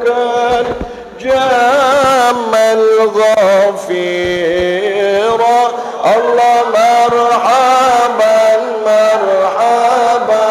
كان جام الغفيرة الله مرحبا مرحبا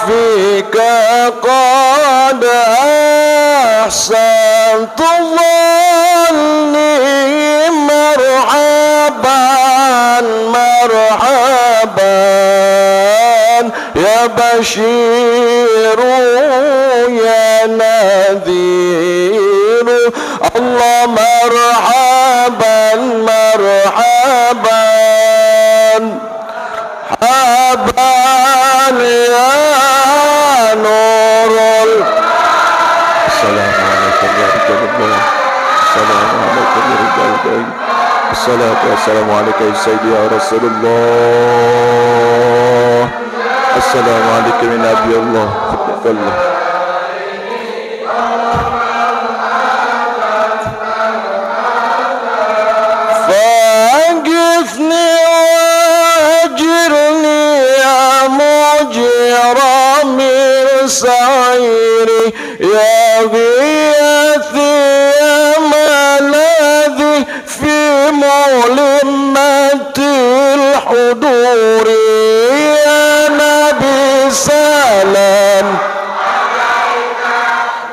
فيك قد أحسنت ظني مرحبا مرحبا يا بشير يا نذير الله مرحبا مرحبا مرحبا يا نور السلام عليكم يا رجال الله السلام عليكم يا رجال البيت الصلاة والسلام عليك يا سيدي يا رسول الله السلام عليك من نبي الله خلق الله فأجفني وأجرني يا مجير من سعيري يا غياثي يا ملاذي في ملمة الحضور يا نبي سلام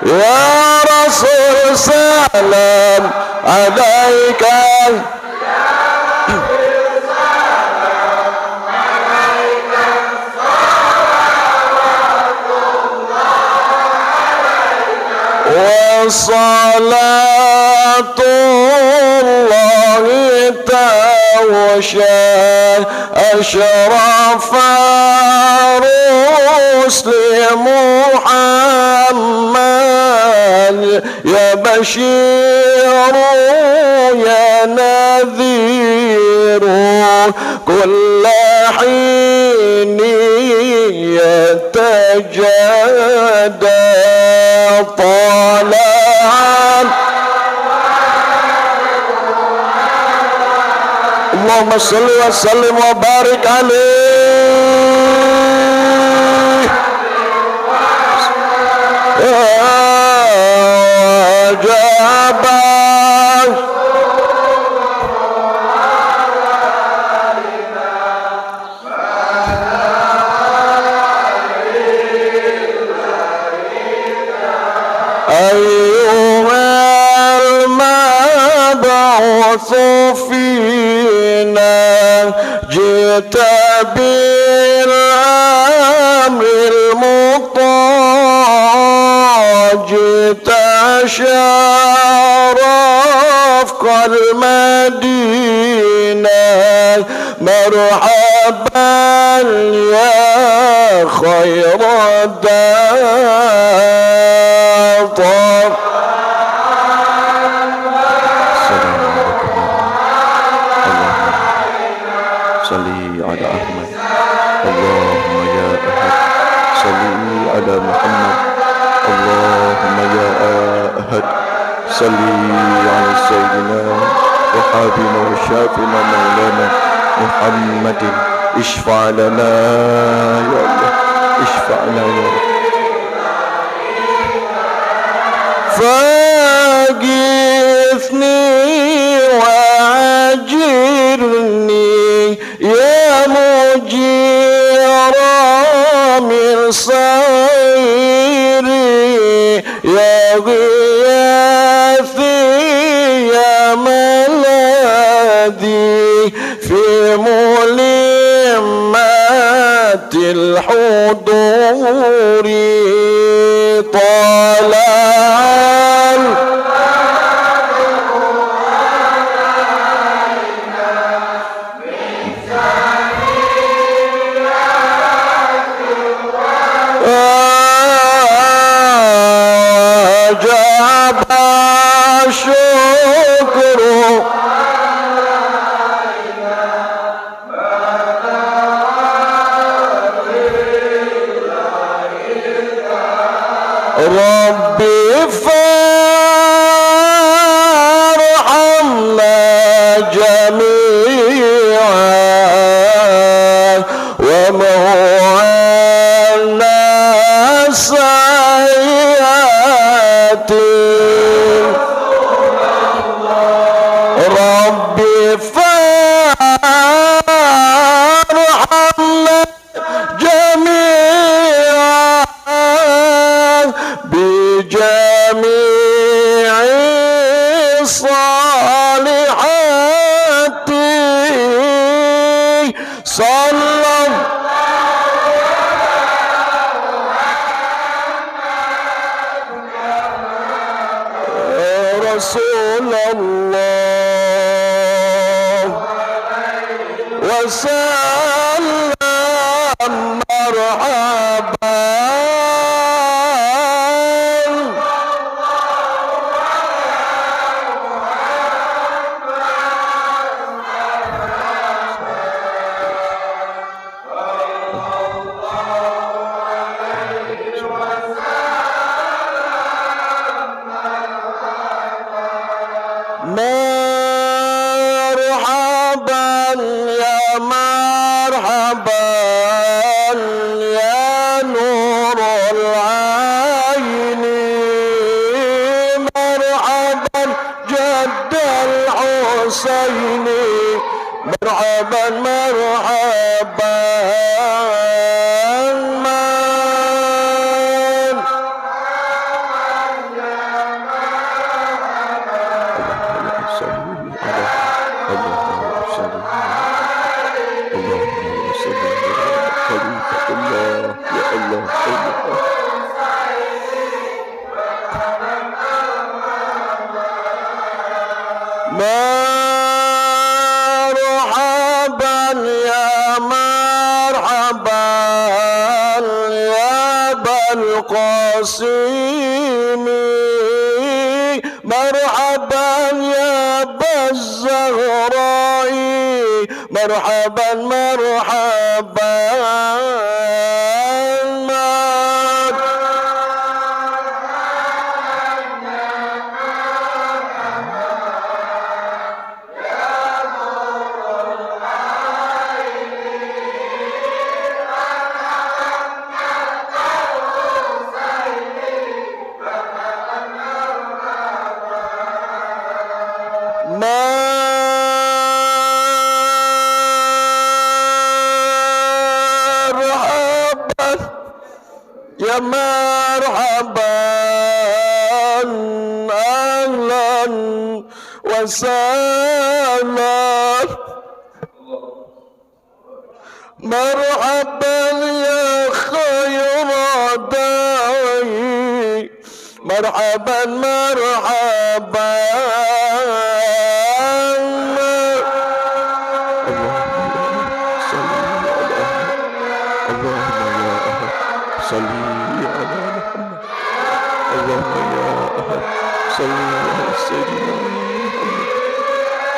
يا رسول سلام عليك وصلاة الله توشى أشرف رسل محمد يا بشير يا نذير كل حين يتجدد طالعا اللهم صل وسلم وبارك عليه جابا أيها المبعوث فينا جئت بالأمر المطاع جئت شرفك المدينة مرحبا يا خير الدار صلي على أحمد اللهم يا أحد صلي على محمد اللهم يا أحد صلي على سيدنا وحبيبنا وشافنا مولانا محمد اشفع لنا يا الله اشفع لنا يا رب فاغثني واجرني يا مجير من صيري يا غياثي يا ملاذي في ملمات الحضور طالع جاب شو ربي فارحمنا جميعا وموعنا سيئات ربي فارحمنا جميعا بجميع الصالحات صلى رسول الله وسلم مرحبا مرحبا يا مرحبا يا نور العين مرحبا جد الحسين مرحبا مرحبا مرحبا يا مرحبا يا أبا القاسم مرحبا يا أبا الزهراء مرحبا مرحبا مرحبا يا مرحبا أهلا وسهلا مرحبا يا خير داعي مرحبا مرحبا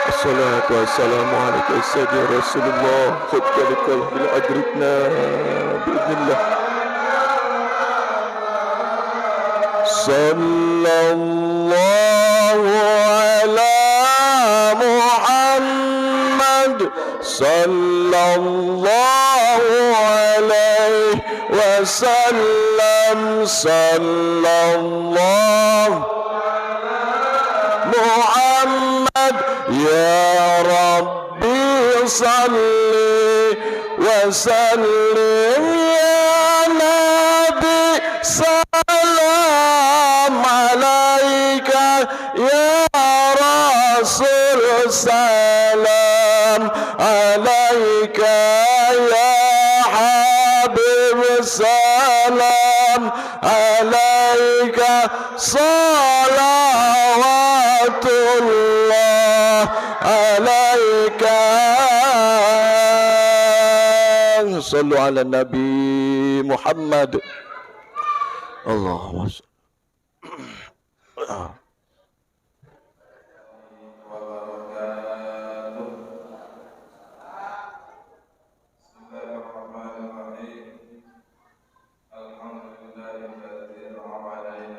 الصلاة والسلام عليك يا سيدي رسول الله خذ كلك بالأجرتنا بإذن الله صلى الله على محمد صلى الله عليه وسلم صلى الله محمد يا ربي صل وسلم يا نبي سلام عليك يا رسول سلام عليك يا حبيب سلام عليك صلوات الله عليك صلوا على النبي محمد اللهم صل الحمد لله الذي أنعم علينا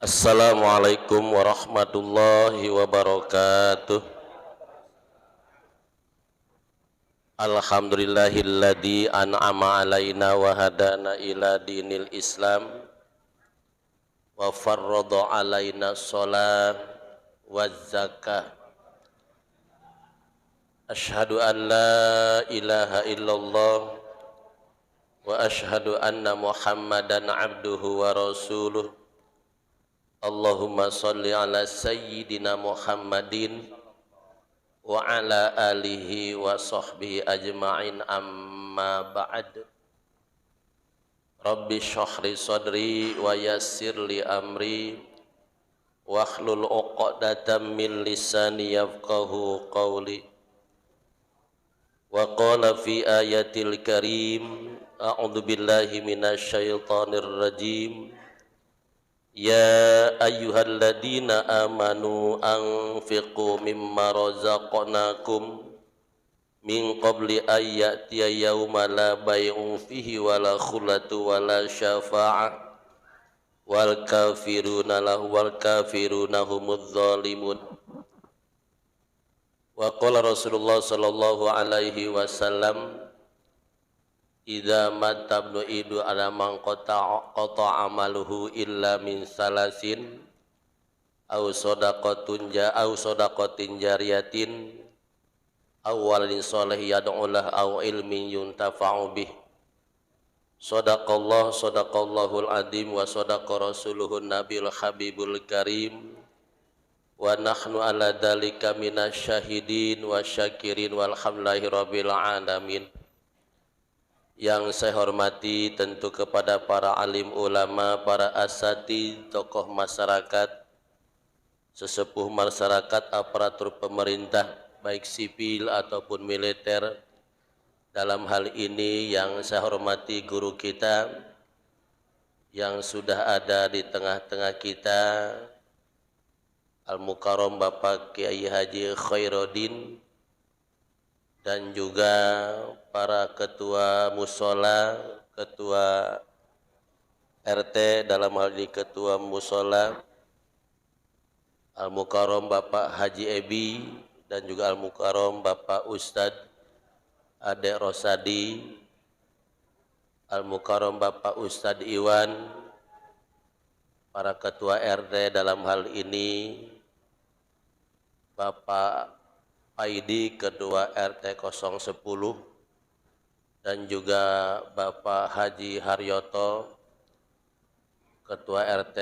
Assalamualaikum warahmatullahi wabarakatuh. Alhamdulillahilladzi an'ama alaina wa hadana ila dinil Islam wa farrada alaina shalah wa zakah. Asyhadu an la ilaha illallah wa asyhadu anna Muhammadan abduhu wa rasuluh. Allahumma salli ala sayyidina Muhammadin wa ala alihi wa sahbihi ajma'in, amma ba'd. Rabbi shrahli sadri wa yassir li amri wahlul 'uqdatam min lisani yafqahu qawli. Wa qala fi ayatil karim, a'udzu billahi minasy syaithanir rajim. Ya ayyuhalladzina amanu anfiqu mimma razaqnakum min qabli ayyatiya yauma la bay'un fihi wala khullatu wala syafa'ah wal kafiruna humudz zalimun. Wa qala Rasulullah sallallahu alaihi wasallam, idza matabnu idu ala man qata amaluhu illa min salasin aw sadaqatin jariyatin aw waladin shalih yad'ulah aw ilmin yuntafa'u bih. Sadaqallahul azim wa sadaqa rasuluhun nabiyul habibul karim wa nahnu ala dzalika minasyahidin wa syakirin walhamdulillahi rabbil alamin. Yang saya hormati tentu kepada para alim ulama, para asatidz, tokoh masyarakat, sesepuh masyarakat, aparatur pemerintah baik sipil ataupun militer. Dalam hal ini yang saya hormati guru kita yang sudah ada di tengah-tengah kita, Al-Mukarram Bapak Kiai Haji Khairuddin, dan juga para ketua musola, ketua RT, dalam hal ini ketua musola, Al-Mukarram Bapak Haji Ebi, dan juga Al-Mukarram Bapak Ustadz Adek Rosadi, Al-Mukarram Bapak Ustadz Iwan, para ketua RT, dalam hal ini Bapak Aidi Ketua RT 010, dan juga Bapak Haji Haryoto Ketua RT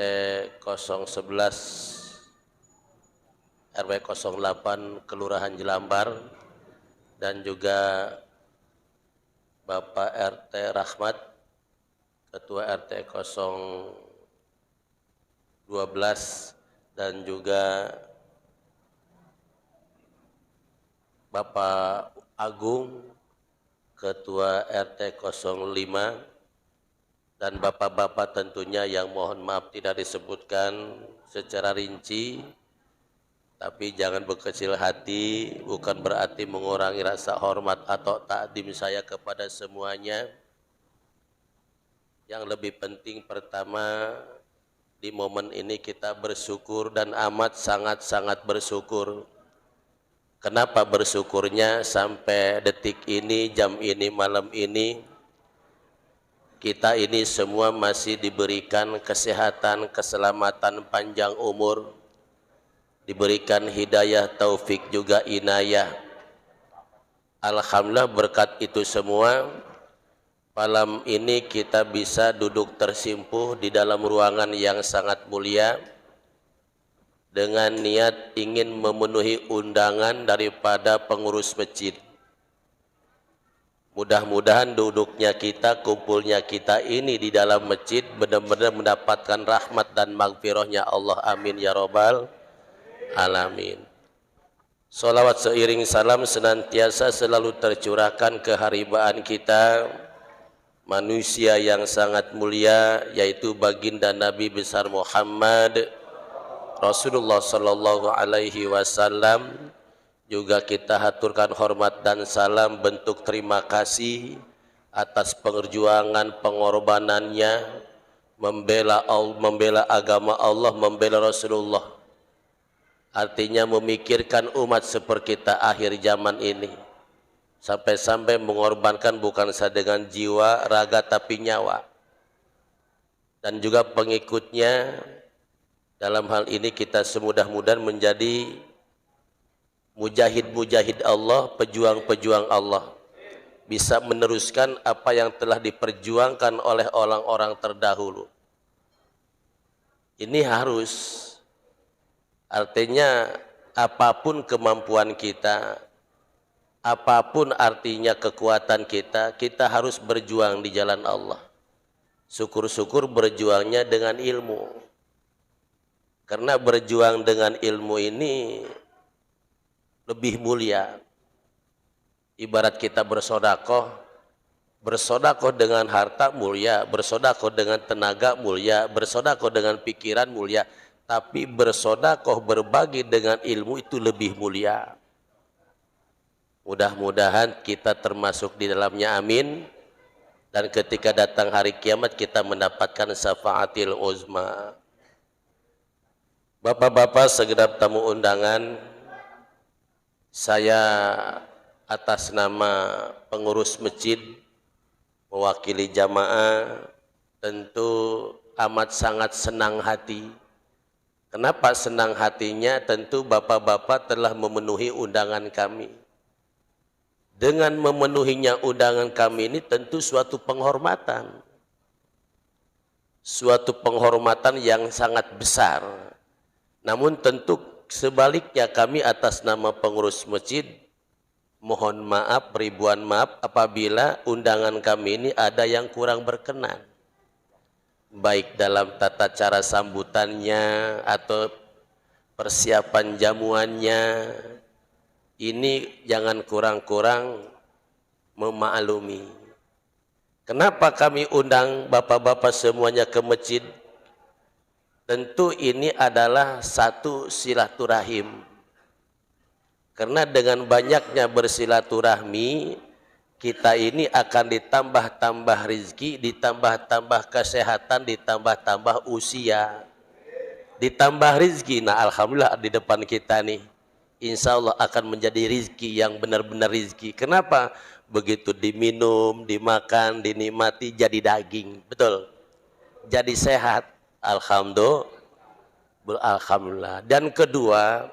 011 RW 08 Kelurahan Jelambar, dan juga Bapak RT Rahmat Ketua RT 012, dan juga Bapak Agung Ketua RT 05, dan bapak-bapak tentunya yang mohon maaf tidak disebutkan secara rinci, tapi jangan berkecil hati, bukan berarti mengurangi rasa hormat atau takdim saya kepada semuanya. Yang lebih penting pertama, di momen ini kita bersyukur dan amat sangat-sangat bersyukur. Kenapa bersyukurnya? Sampai detik ini, jam ini, malam ini, kita ini semua masih diberikan kesehatan, keselamatan, panjang umur, diberikan hidayah, taufik, juga inayah. Alhamdulillah berkat itu semua, malam ini kita bisa duduk tersimpuh di dalam ruangan yang sangat mulia, dengan niat ingin memenuhi undangan daripada pengurus masjid. Mudah-mudahan duduknya kita, kumpulnya kita ini di dalam masjid benar-benar mendapatkan rahmat dan maghfirahnya Allah. Amin ya rabbal alamin. Salawat seiring salam senantiasa selalu tercurahkan ke haribaan kita, manusia yang sangat mulia, yaitu baginda Nabi besar Muhammad Rasulullah sallallahu alaihi wasallam. Juga kita haturkan hormat dan salam bentuk terima kasih atas perjuangan pengorbanannya membela agama Allah, membela Rasulullah. Artinya memikirkan umat seperti kita akhir zaman ini. Sampai-sampai mengorbankan bukan saja dengan jiwa, raga, tapi nyawa. Dan juga pengikutnya, dalam hal ini kita semudah-mudahan menjadi mujahid-mujahid Allah, pejuang-pejuang Allah. Bisa meneruskan apa yang telah diperjuangkan oleh orang-orang terdahulu. Ini harus, artinya apapun kemampuan kita, apapun artinya kekuatan kita, kita harus berjuang di jalan Allah. Syukur-syukur berjuangnya dengan ilmu. Karena berjuang dengan ilmu ini lebih mulia. Ibarat kita bersodakoh dengan harta mulia, bersodakoh dengan tenaga mulia, bersodakoh dengan pikiran mulia, tapi bersodakoh berbagi dengan ilmu itu lebih mulia. Mudah-mudahan kita termasuk di dalamnya, amin. Dan ketika datang hari kiamat kita mendapatkan syafaatil uzma. Bapak-bapak segenap tamu undangan, saya atas nama pengurus masjid mewakili jamaah tentu amat sangat senang hati. Kenapa senang hatinya? Tentu bapak-bapak telah memenuhi undangan kami. Dengan memenuhinya undangan kami ini tentu suatu penghormatan. Suatu penghormatan yang sangat besar. Namun tentu sebaliknya kami atas nama pengurus masjid mohon maaf, ribuan maaf apabila undangan kami ini ada yang kurang berkenan. Baik dalam tata cara sambutannya atau persiapan jamuannya. Ini jangan kurang-kurang memaklumi. Kenapa kami undang bapak-bapak semuanya ke masjid? Tentu ini adalah satu silaturahim. Karena dengan banyaknya bersilaturahmi, kita ini akan ditambah-tambah rizki, ditambah-tambah kesehatan, ditambah-tambah usia. Ditambah rizki, nah alhamdulillah di depan kita nih. Insya Allah akan menjadi rizki yang benar-benar rizki. Kenapa? Begitu diminum, dimakan, dinikmati jadi daging. Betul? Jadi sehat. Alhamdulillah. Dan kedua,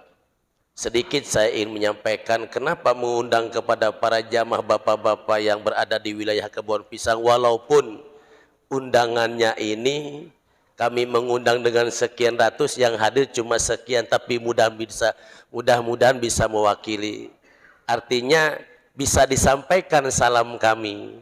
sedikit saya ingin menyampaikan kenapa mengundang kepada para jamaah bapak-bapak yang berada di wilayah Kebon Pisang. Walaupun undangannya ini kami mengundang dengan sekian ratus, yang hadir cuma sekian, tapi mudah-mudahan bisa mewakili. Artinya bisa disampaikan salam kami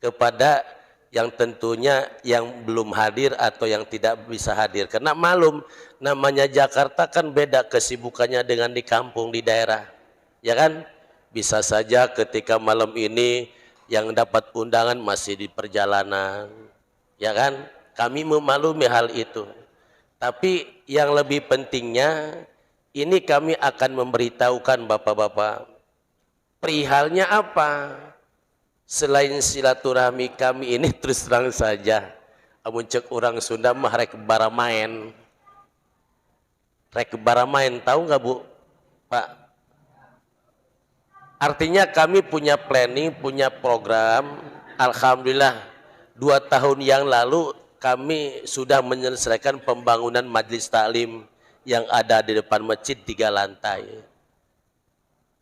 kepada yang tentunya yang belum hadir atau yang tidak bisa hadir. Karena malum namanya Jakarta kan beda kesibukannya dengan di kampung, di daerah. Ya kan? Bisa saja ketika malam ini yang dapat undangan masih di perjalanan. Ya kan? Kami memaklumi hal itu. Tapi yang lebih pentingnya, ini kami akan memberitahukan bapak-bapak. Perihalnya apa? Selain silaturahmi kami ini terus terang saja. Amun cek orang Sunda mah rek baramaen. Rek baramaen, tahu nggak Bu? Pak? Artinya kami punya planning, punya program. Alhamdulillah 2 tahun yang lalu kami sudah menyelesaikan pembangunan majelis taklim yang ada di depan masjid 3 lantai.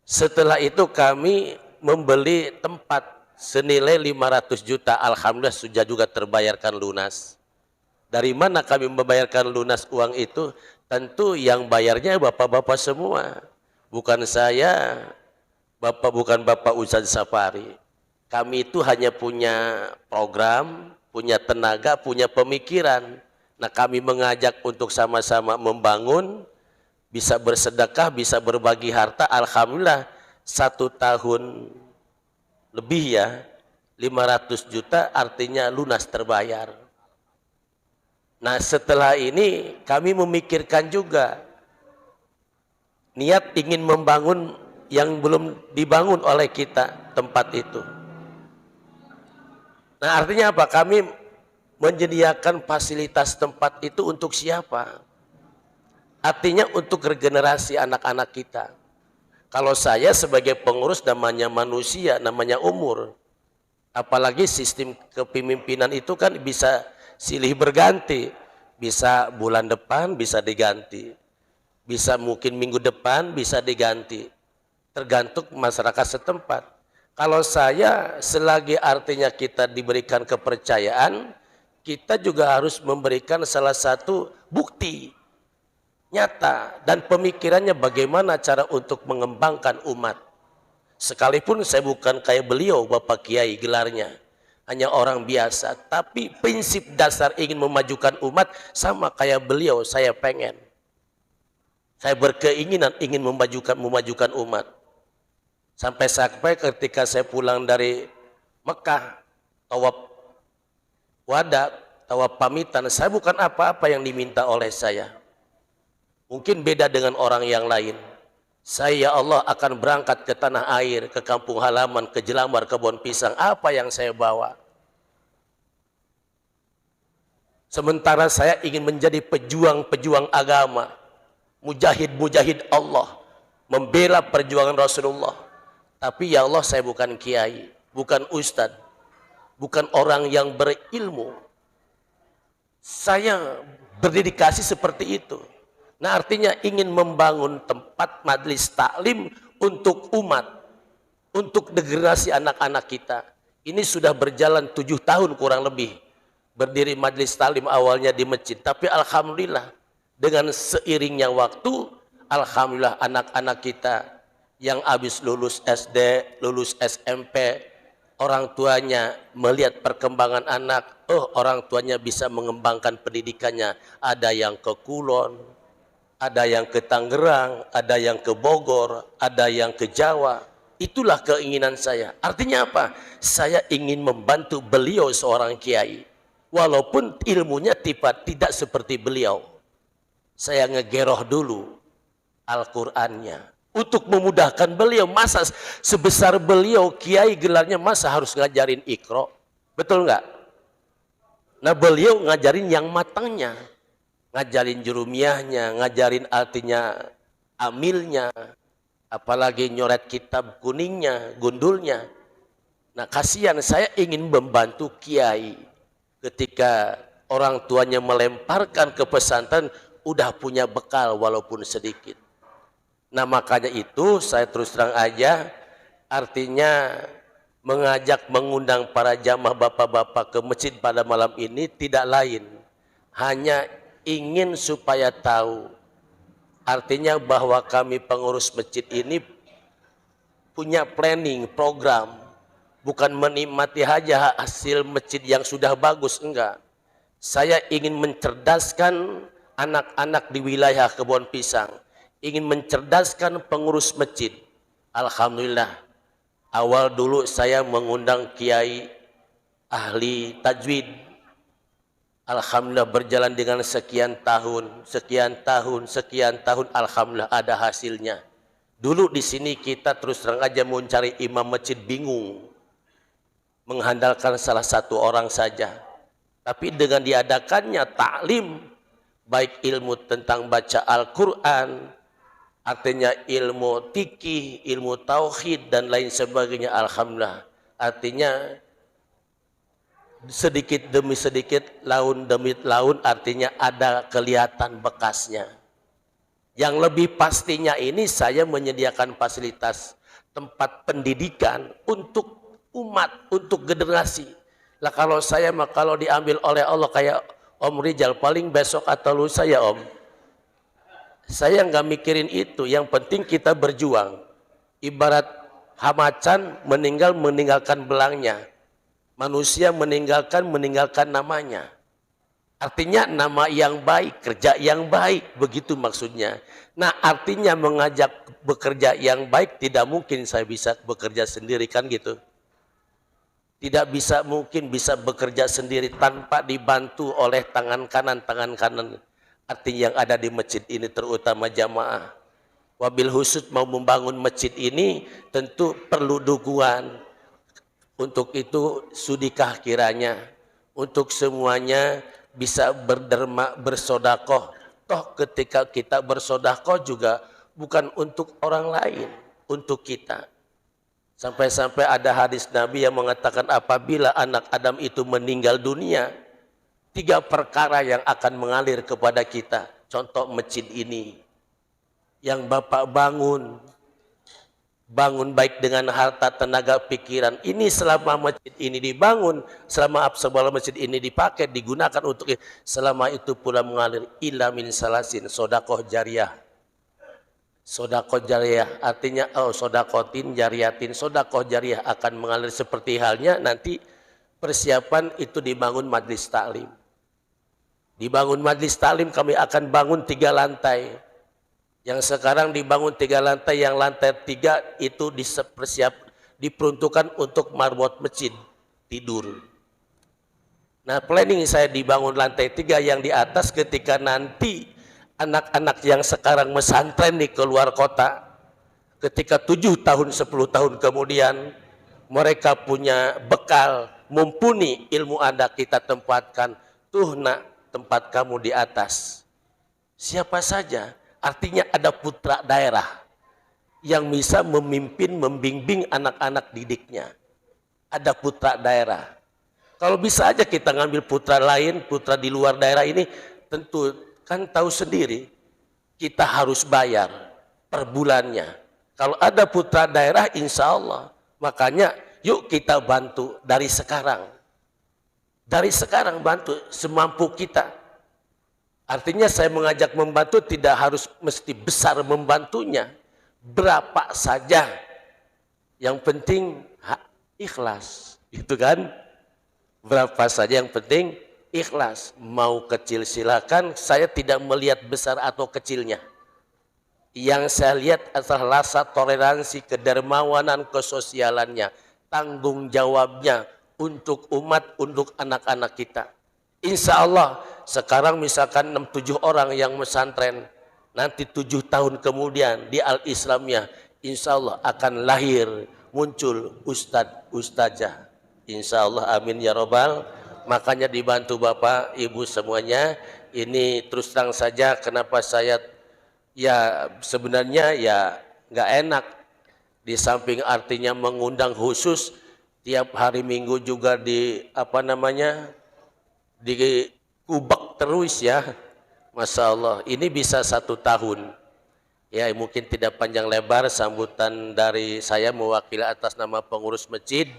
Setelah itu kami membeli tempat senilai 500 juta. Alhamdulillah sudah juga terbayarkan lunas. Dari mana kami membayarkan lunas uang itu? Tentu yang bayarnya bapak-bapak semua. Bukan saya, bukan Bapak Ustadz Safari. Kami itu hanya punya program, punya tenaga, punya pemikiran. Nah kami mengajak untuk sama-sama membangun, bisa bersedekah, bisa berbagi harta. Alhamdulillah 1 tahun lebih ya, 500 juta artinya lunas terbayar. Nah setelah ini kami memikirkan juga niat ingin membangun yang belum dibangun oleh kita tempat itu. Nah artinya apa? Kami menyediakan fasilitas tempat itu untuk siapa? Artinya untuk regenerasi anak-anak kita. Kalau saya sebagai pengurus namanya manusia, namanya umur. Apalagi sistem kepemimpinan itu kan bisa silih berganti. Bisa bulan depan bisa diganti. Bisa mungkin minggu depan bisa diganti. Tergantung masyarakat setempat. Kalau saya selagi artinya kita diberikan kepercayaan, kita juga harus memberikan salah satu bukti nyata dan pemikirannya bagaimana cara untuk mengembangkan umat. Sekalipun saya bukan kayak beliau Bapak Kiai gelarnya, hanya orang biasa, tapi prinsip dasar ingin memajukan umat sama kayak beliau. Saya pengen, saya berkeinginan ingin memajukan umat. Sampai ketika saya pulang dari Mekah, tawaf wada, tawaf pamitan, saya bukan apa-apa yang diminta oleh saya. Mungkin beda dengan orang yang lain. Saya, ya Allah, akan berangkat ke tanah air, ke kampung halaman, ke Jelambar, kebun pisang. Apa yang saya bawa? Sementara saya ingin menjadi pejuang-pejuang agama, mujahid-mujahid Allah, membela perjuangan Rasulullah. Tapi ya Allah, saya bukan kiai, bukan ustadz, bukan orang yang berilmu. Saya berdedikasi seperti itu. Nah, artinya ingin membangun tempat majelis taklim untuk umat, untuk generasi anak-anak kita. Ini sudah berjalan 7 tahun kurang lebih. Berdiri majelis taklim awalnya di masjid. Tapi alhamdulillah dengan seiringnya waktu, alhamdulillah anak-anak kita yang habis lulus SD, lulus SMP, orang tuanya melihat perkembangan anak, orang tuanya bisa mengembangkan pendidikannya. Ada yang ke Kulon, ada yang ke Tangerang, ada yang ke Bogor, ada yang ke Jawa. Itulah keinginan saya. Artinya apa? Saya ingin membantu beliau seorang kiai. Walaupun ilmunya tidak seperti beliau. Saya ngegeroh dulu Al-Qur'annya. Untuk memudahkan beliau. Masa sebesar beliau kiai gelarnya masa harus ngajarin Iqra? Betul nggak? Nah, beliau ngajarin yang matangnya. Ngajarin jurumiyahnya, ngajarin artinya amilnya, apalagi nyoret kitab kuningnya, gundulnya. Nah, kasihan, saya ingin membantu kiai ketika orang tuanya melemparkan ke pesantren udah punya bekal walaupun sedikit. Nah, makanya itu saya terus terang aja artinya mengundang para jamaah bapak-bapak ke masjid pada malam ini tidak lain hanya ingin supaya tahu artinya bahwa kami pengurus masjid ini punya planning, program, bukan menikmati aja hasil masjid yang sudah bagus, enggak. Saya ingin mencerdaskan anak-anak di wilayah Kebun Pisang, ingin mencerdaskan pengurus masjid. Alhamdulillah, awal dulu saya mengundang kiai ahli tajwid. Alhamdulillah berjalan dengan sekian tahun, alhamdulillah ada hasilnya. Dulu di sini kita terus terang aja mau cari imam masjid bingung. Mengandalkan salah satu orang saja. Tapi dengan diadakannya taklim, baik ilmu tentang baca Al-Quran, artinya ilmu fikih, ilmu tauhid dan lain sebagainya, alhamdulillah. Artinya sedikit demi sedikit, laun demi laun, artinya ada kelihatan bekasnya. Yang lebih pastinya ini saya menyediakan fasilitas tempat pendidikan untuk umat, untuk generasi. Lah kalau saya mah kalau diambil oleh Allah kayak Om Rijal paling besok atau lusa ya Om. Saya nggak mikirin itu, yang penting kita berjuang. Ibarat hamacan meninggalkan belangnya. Manusia meninggalkan namanya. Artinya nama yang baik, kerja yang baik, begitu maksudnya. Nah, artinya mengajak bekerja yang baik tidak mungkin saya bisa bekerja sendiri kan gitu. Tidak bisa mungkin bisa bekerja sendiri tanpa dibantu oleh tangan kanan. Artinya yang ada di masjid ini terutama jamaah. Wabil khusus mau membangun masjid ini tentu perlu dukungan. Untuk itu sudikah kiranya untuk semuanya bisa berderma, bersodakoh. Toh ketika kita bersodakoh juga bukan untuk orang lain, untuk kita. Sampai-sampai ada hadis Nabi yang mengatakan apabila anak Adam itu meninggal dunia, 3 perkara yang akan mengalir kepada kita. Contoh masjid ini, yang Bapak bangun baik dengan harta, tenaga, pikiran. Ini selama masjid ini dibangun, selama masjid ini dipakai, digunakan untuk selama itu pula mengalir ila min salasin, sodakoh jariah. Sodakoh jariah artinya sodakotin jariatin, sodakoh jariah akan mengalir seperti halnya nanti persiapan itu dibangun majlis taklim. Dibangun majlis taklim kami akan bangun 3 lantai. Yang sekarang dibangun 3 lantai, yang lantai 3 itu diperuntukkan untuk marbot masjid tidur. Nah, planning saya dibangun lantai 3 yang di atas ketika nanti anak-anak yang sekarang mesantren di keluar kota, ketika 7 tahun 10 tahun kemudian mereka punya bekal mumpuni ilmu Anda, kita tempatkan tuh nak, tempat kamu di atas. Siapa saja? Artinya ada putra daerah yang bisa memimpin, membimbing anak-anak didiknya. Ada putra daerah. Kalau bisa aja kita ngambil putra lain, putra di luar daerah ini, tentu kan tahu sendiri, kita harus bayar per bulannya. Kalau ada putra daerah, insya Allah. Makanya yuk kita bantu dari sekarang. Dari sekarang bantu semampu kita. Artinya saya mengajak membantu tidak harus mesti besar membantunya. Berapa saja. Yang penting ikhlas. Itu kan. Berapa saja yang penting ikhlas. Mau kecil silakan. Saya tidak melihat besar atau kecilnya. Yang saya lihat adalah rasa toleransi, kedermawanan, kesosialannya. Tanggung jawabnya untuk umat, untuk anak-anak kita. Insya Allah sekarang misalkan 6-7 orang yang mesantren, nanti 7 tahun kemudian di Al-Islamiyah insya Allah akan lahir, muncul ustadz-ustazah. Insya Allah amin ya robbal. Makanya dibantu Bapak Ibu semuanya. Ini terus terang saja kenapa saya ya sebenarnya ya nggak enak. Di samping artinya mengundang khusus tiap hari Minggu juga di di kubak terus ya. Masya Allah ini bisa 1 tahun ya, mungkin tidak panjang lebar sambutan dari saya mewakili atas nama pengurus masjid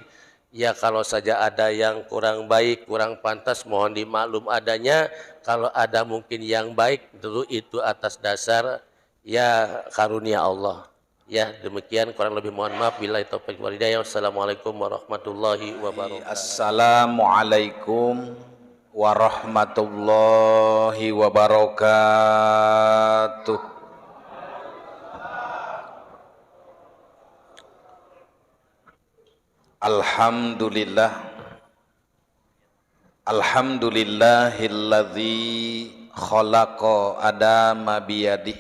ya. Kalau saja ada yang kurang baik, kurang pantas mohon dimaklum adanya. Kalau ada mungkin yang baik dulu itu atas dasar ya karunia Allah ya. Demikian kurang lebih mohon maaf. Billahi taufiq wal hidayah. Wassalamualaikum warahmatullahi wabarakatuh. Assalamualaikum warahmatullahi wabarakatuh. Alhamdulillah. Alhamdulillahilladzi khalaqa adama biyadih.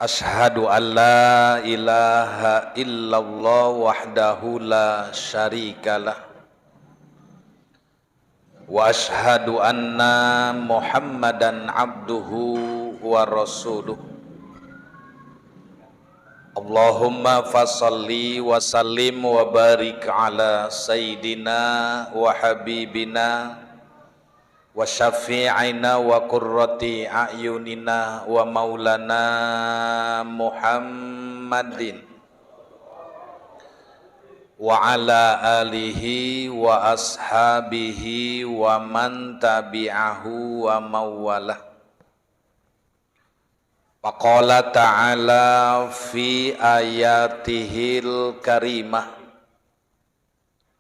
Ashhadu an la ilaha illallah wahdahu la syarikalah. Wa ashhadu anna Muhammadan abduhu wa rasuluh. Allahumma fasalli wa sallim wa barik ala sayyidina wa habibina wa syafi'ina wa qurrati a'yunina wa maulana Muhammadin wa ala alihi wa ashabihi wa man tabi'ahu wa mawalah. Faqala ta'ala fi ayatihil karimah.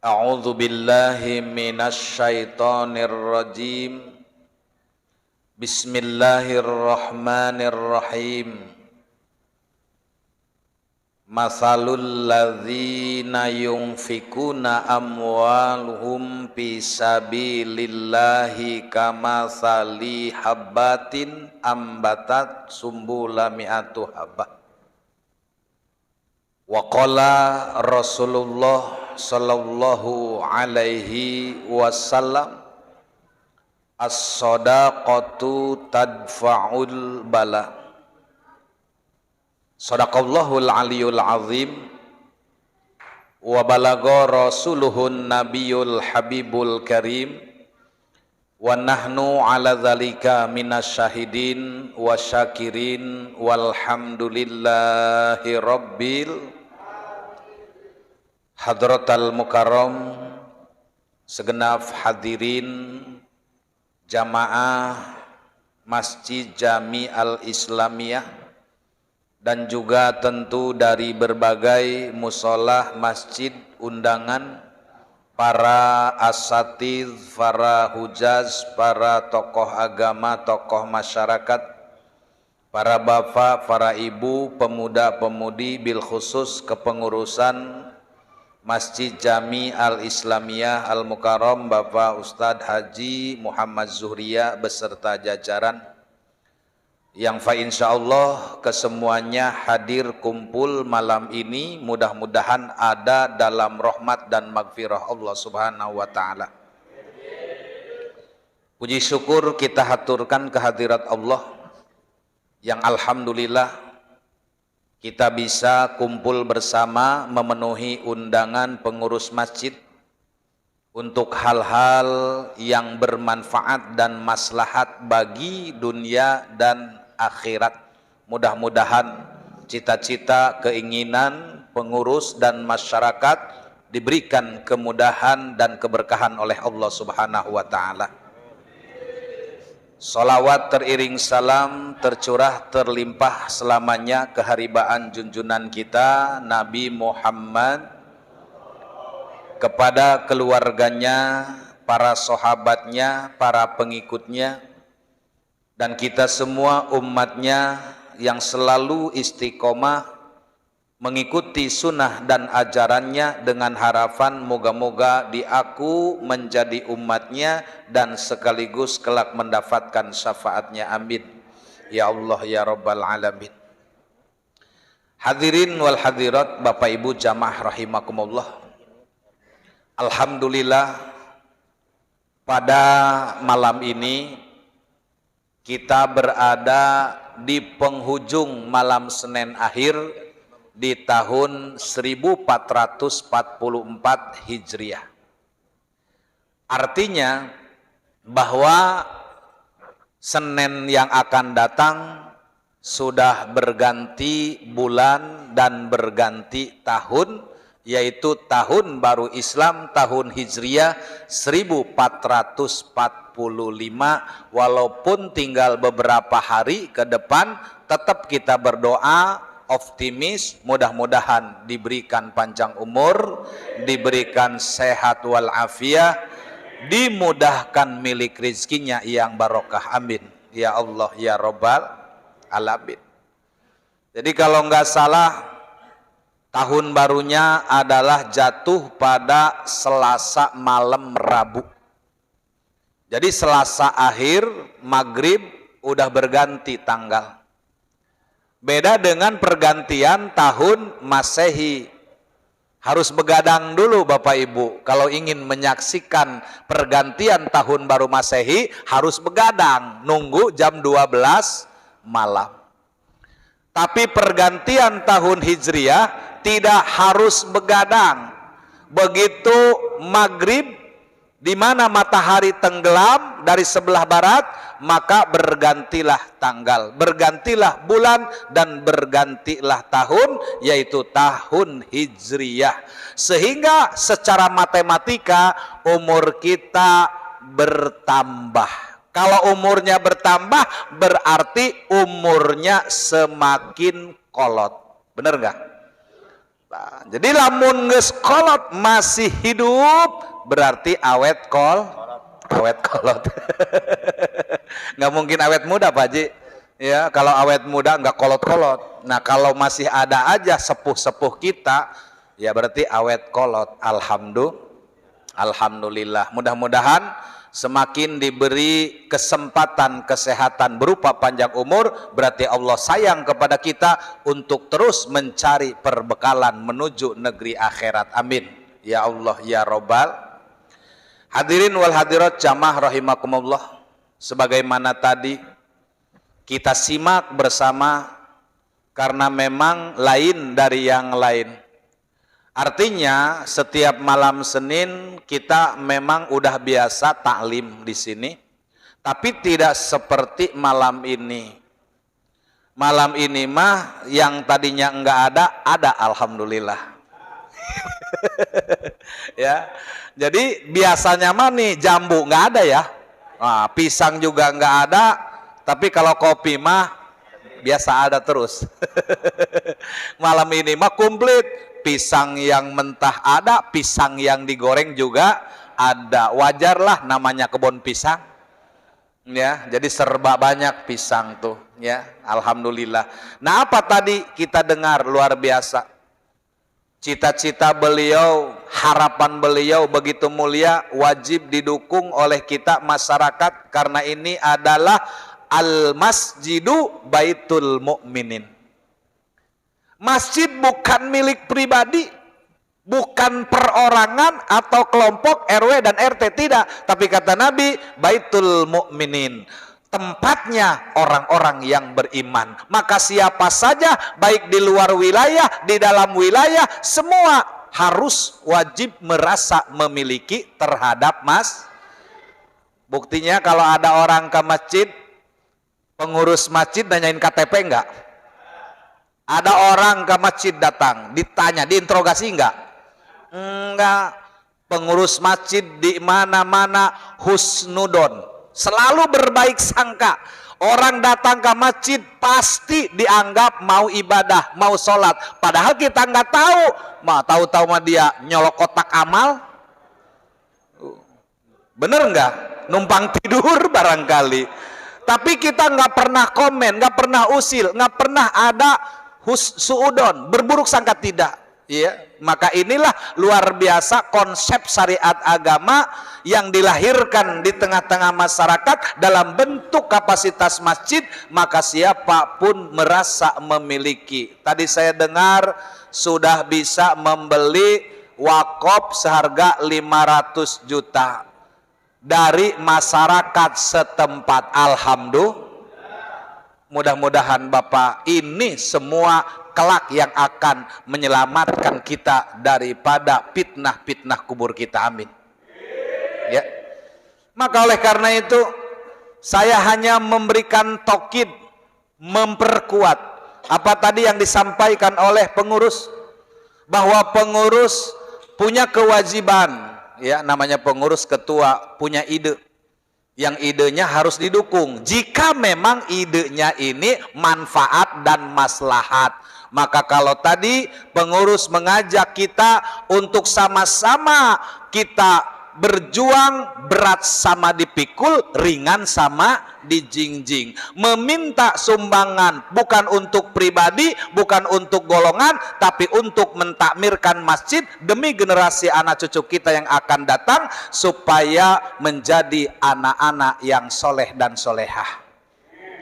A'udzu billahi minasy syaithanir rajim. Bismillahirrahmanirrahim. Masalul ladzina yunfikuna amwaluhum fi sabilillahi kamathali habbatin ambatat sumbula mi'atu habbah. Wa qala Rasulullah sallallahu alaihi wasallam, as-shadaqatu tadfa'ul bala. Shadaqallahul aliyul azim wa balagha rasuluhun nabiyul habibul karim wa nahnu ala dzalika minasyahidin wa syakirin walhamdulillahi rabbil hadratal mukarram, segenap hadirin jamaah Masjid Jami Al-Islamiyah dan juga tentu dari berbagai musolah masjid undangan, para asatiz, para hujaz, para tokoh agama, tokoh masyarakat, para bapak, para ibu, pemuda-pemudi, bil khusus kepengurusan Masjid Jami Al-Islamiyah Al-Mukarram, Bapak Ustadz Haji Muhammad Zuhriya beserta jajaran yang insyaallah kesemuanya hadir kumpul malam ini, mudah-mudahan ada dalam rahmat dan magfirah Allah Subhanahu wa taala. Puji syukur kita haturkan kehadirat Allah yang alhamdulillah kita bisa kumpul bersama memenuhi undangan pengurus masjid untuk hal-hal yang bermanfaat dan maslahat bagi dunia dan akhirat. Mudah-mudahan cita-cita, keinginan pengurus dan masyarakat diberikan kemudahan dan keberkahan oleh Allah Subhanahu wa taala. Salawat teriring salam tercurah terlimpah selamanya keharibaan junjunan kita Nabi Muhammad kepada keluarganya, para sahabatnya, para pengikutnya, dan kita semua umatnya yang selalu istiqomah mengikuti sunnah dan ajarannya dengan harapan moga-moga diaku menjadi umatnya dan sekaligus kelak mendapatkan syafaatnya, amin ya Allah ya Rabbal alamin. Hadirin wal hadirat, Bapak Ibu jamaah rahimakumullah, alhamdulillah pada malam ini kita berada di penghujung malam Senin akhir di tahun 1444 Hijriah. Artinya bahwa Senin yang akan datang sudah berganti bulan dan berganti tahun, yaitu tahun baru Islam, tahun Hijriah 1445. Walaupun tinggal beberapa hari ke depan, tetap kita berdoa optimis, mudah-mudahan diberikan panjang umur, diberikan sehat wal afiah, dimudahkan milik rizkinya yang barokah, amin ya Allah ya Rabbal alamin. Jadi kalau nggak salah tahun barunya adalah jatuh pada Selasa malam Rabu. Jadi Selasa akhir maghrib udah berganti tanggal. Beda dengan pergantian tahun Masehi. Harus begadang dulu Bapak Ibu. Kalau ingin menyaksikan pergantian tahun baru Masehi harus begadang, nunggu jam 12 malam. Tapi pergantian tahun Hijriah tidak harus begadang. Begitu maghrib, di mana matahari tenggelam dari sebelah barat, maka bergantilah tanggal, bergantilah bulan, dan bergantilah tahun, yaitu tahun Hijriyah. Sehingga secara matematika umur kita bertambah. Kalau umurnya bertambah berarti umurnya semakin kolot. Bener nggak? Nah, jadi lamun geus kolot masih hidup berarti awet kolot. Nggak mungkin awet muda Pak Haji. Ya, kalau awet muda nggak kolot-kolot. Nah, kalau masih ada aja sepuh-sepuh kita, ya berarti awet kolot. Alhamdulillah. Mudah-mudahan semakin diberi kesempatan kesehatan berupa panjang umur, berarti Allah sayang kepada kita untuk terus mencari perbekalan menuju negeri akhirat. Amin ya Allah ya Rabbal. Hadirin wal hadirat jamaah rahimakumullah, sebagaimana tadi kita simak bersama karena memang lain dari yang lain. Artinya setiap malam Senin kita memang udah biasa taklim di sini, tapi tidak seperti malam ini. Malam ini mah yang tadinya enggak ada alhamdulillah. Ya. Jadi biasanya mah nih jambu enggak ada ya. Nah, pisang juga enggak ada, tapi kalau kopi mah biasa ada terus. Malam ini mah komplit. Pisang yang mentah ada, pisang yang digoreng juga ada. Wajarlah namanya kebun pisang. Ya, jadi serba banyak pisang tuh, ya. Alhamdulillah. Nah, apa tadi kita dengar luar biasa. Cita-cita beliau, harapan beliau begitu mulia, wajib didukung oleh kita masyarakat karena ini adalah al-masjidu baitul mu'minin. Masjid bukan milik pribadi, bukan perorangan atau kelompok RW dan RT, tidak. Tapi kata Nabi, baitul mu'minin, tempatnya orang-orang yang beriman. Maka siapa saja, baik di luar wilayah, di dalam wilayah, semua harus wajib merasa memiliki terhadap Buktinya kalau ada orang ke masjid, pengurus masjid nanyain KTP enggak? Ada orang ke masjid datang, ditanya, diinterogasi enggak? Enggak. Pengurus masjid di mana-mana husnudon, selalu berbaik sangka. Orang datang ke masjid pasti dianggap mau ibadah, mau sholat. Padahal kita nggak tahu, tahu-tahu mah dia nyolok kotak amal. Bener nggak? Numpang tidur barangkali. Tapi kita nggak pernah komen, nggak pernah usil, nggak pernah ada suudon, berburuk sangka, tidak. Ya, maka inilah luar biasa konsep syariat agama yang dilahirkan di tengah-tengah masyarakat dalam bentuk kapasitas masjid, maka siapapun merasa memiliki. Tadi saya dengar sudah bisa membeli wakaf seharga 500 juta dari masyarakat setempat. Alhamdulillah. Mudah-mudahan Bapak ini semua kelak yang akan menyelamatkan kita daripada fitnah-fitnah kubur kita. Amin. Ya. Maka oleh karena itu saya hanya memberikan taukid, memperkuat apa tadi yang disampaikan oleh pengurus, bahwa pengurus punya kewajiban, ya, namanya pengurus, ketua punya ide. Yang idenya harus didukung. Jika memang idenya ini manfaat dan maslahat, maka kalau tadi pengurus mengajak kita untuk sama-sama kita berjuang, berat sama dipikul, ringan sama dijingjing. Meminta sumbangan bukan untuk pribadi, bukan untuk golongan, tapi untuk mentakmirkan masjid demi generasi anak cucu kita yang akan datang, supaya menjadi anak-anak yang soleh dan solehah.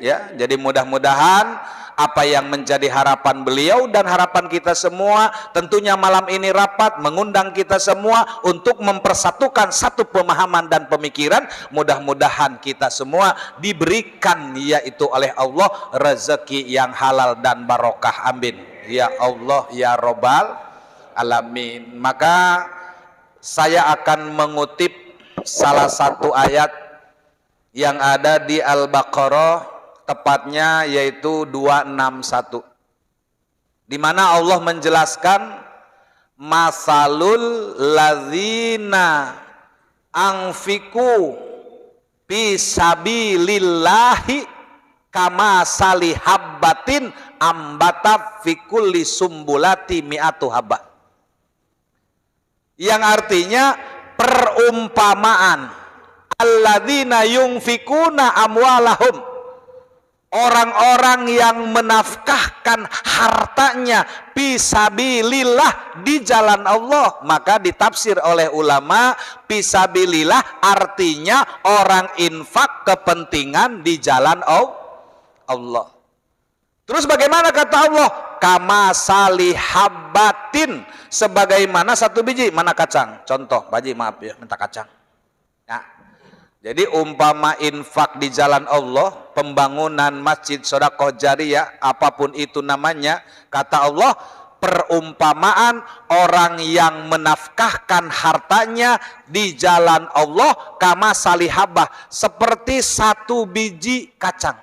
Ya, jadi mudah-mudahan apa yang menjadi harapan beliau dan harapan kita semua, tentunya malam ini rapat mengundang kita semua untuk mempersatukan satu pemahaman dan pemikiran. Mudah-mudahan kita semua diberikan yaitu oleh Allah rezeki yang halal dan barokah. Amin. Ya Allah ya Rabbal alamin. Maka saya akan mengutip salah satu ayat yang ada di Al-Baqarah, tepatnya yaitu 261, di mana Allah menjelaskan masalul ladzina anfiku fi sabilillahi kama salihabbatin ambata fi kulli sumbulati mi'atu habba, yang artinya perumpamaan alladzina yunfikuna amwalahum, orang-orang yang menafkahkan hartanya fisabilillah, di jalan Allah. Maka ditafsir oleh ulama, fisabilillah artinya orang infak kepentingan di jalan Allah. Terus bagaimana kata Allah? Kama salihabbatin, sebagaimana satu biji. Mana kacang? Contoh, Baji maaf ya, minta kacang. Ya. Jadi umpama infak di jalan Allah, pembangunan masjid, sedekah jariyah, apapun itu namanya, kata Allah, perumpamaan orang yang menafkahkan hartanya di jalan Allah kama salihabah, seperti satu biji kacang.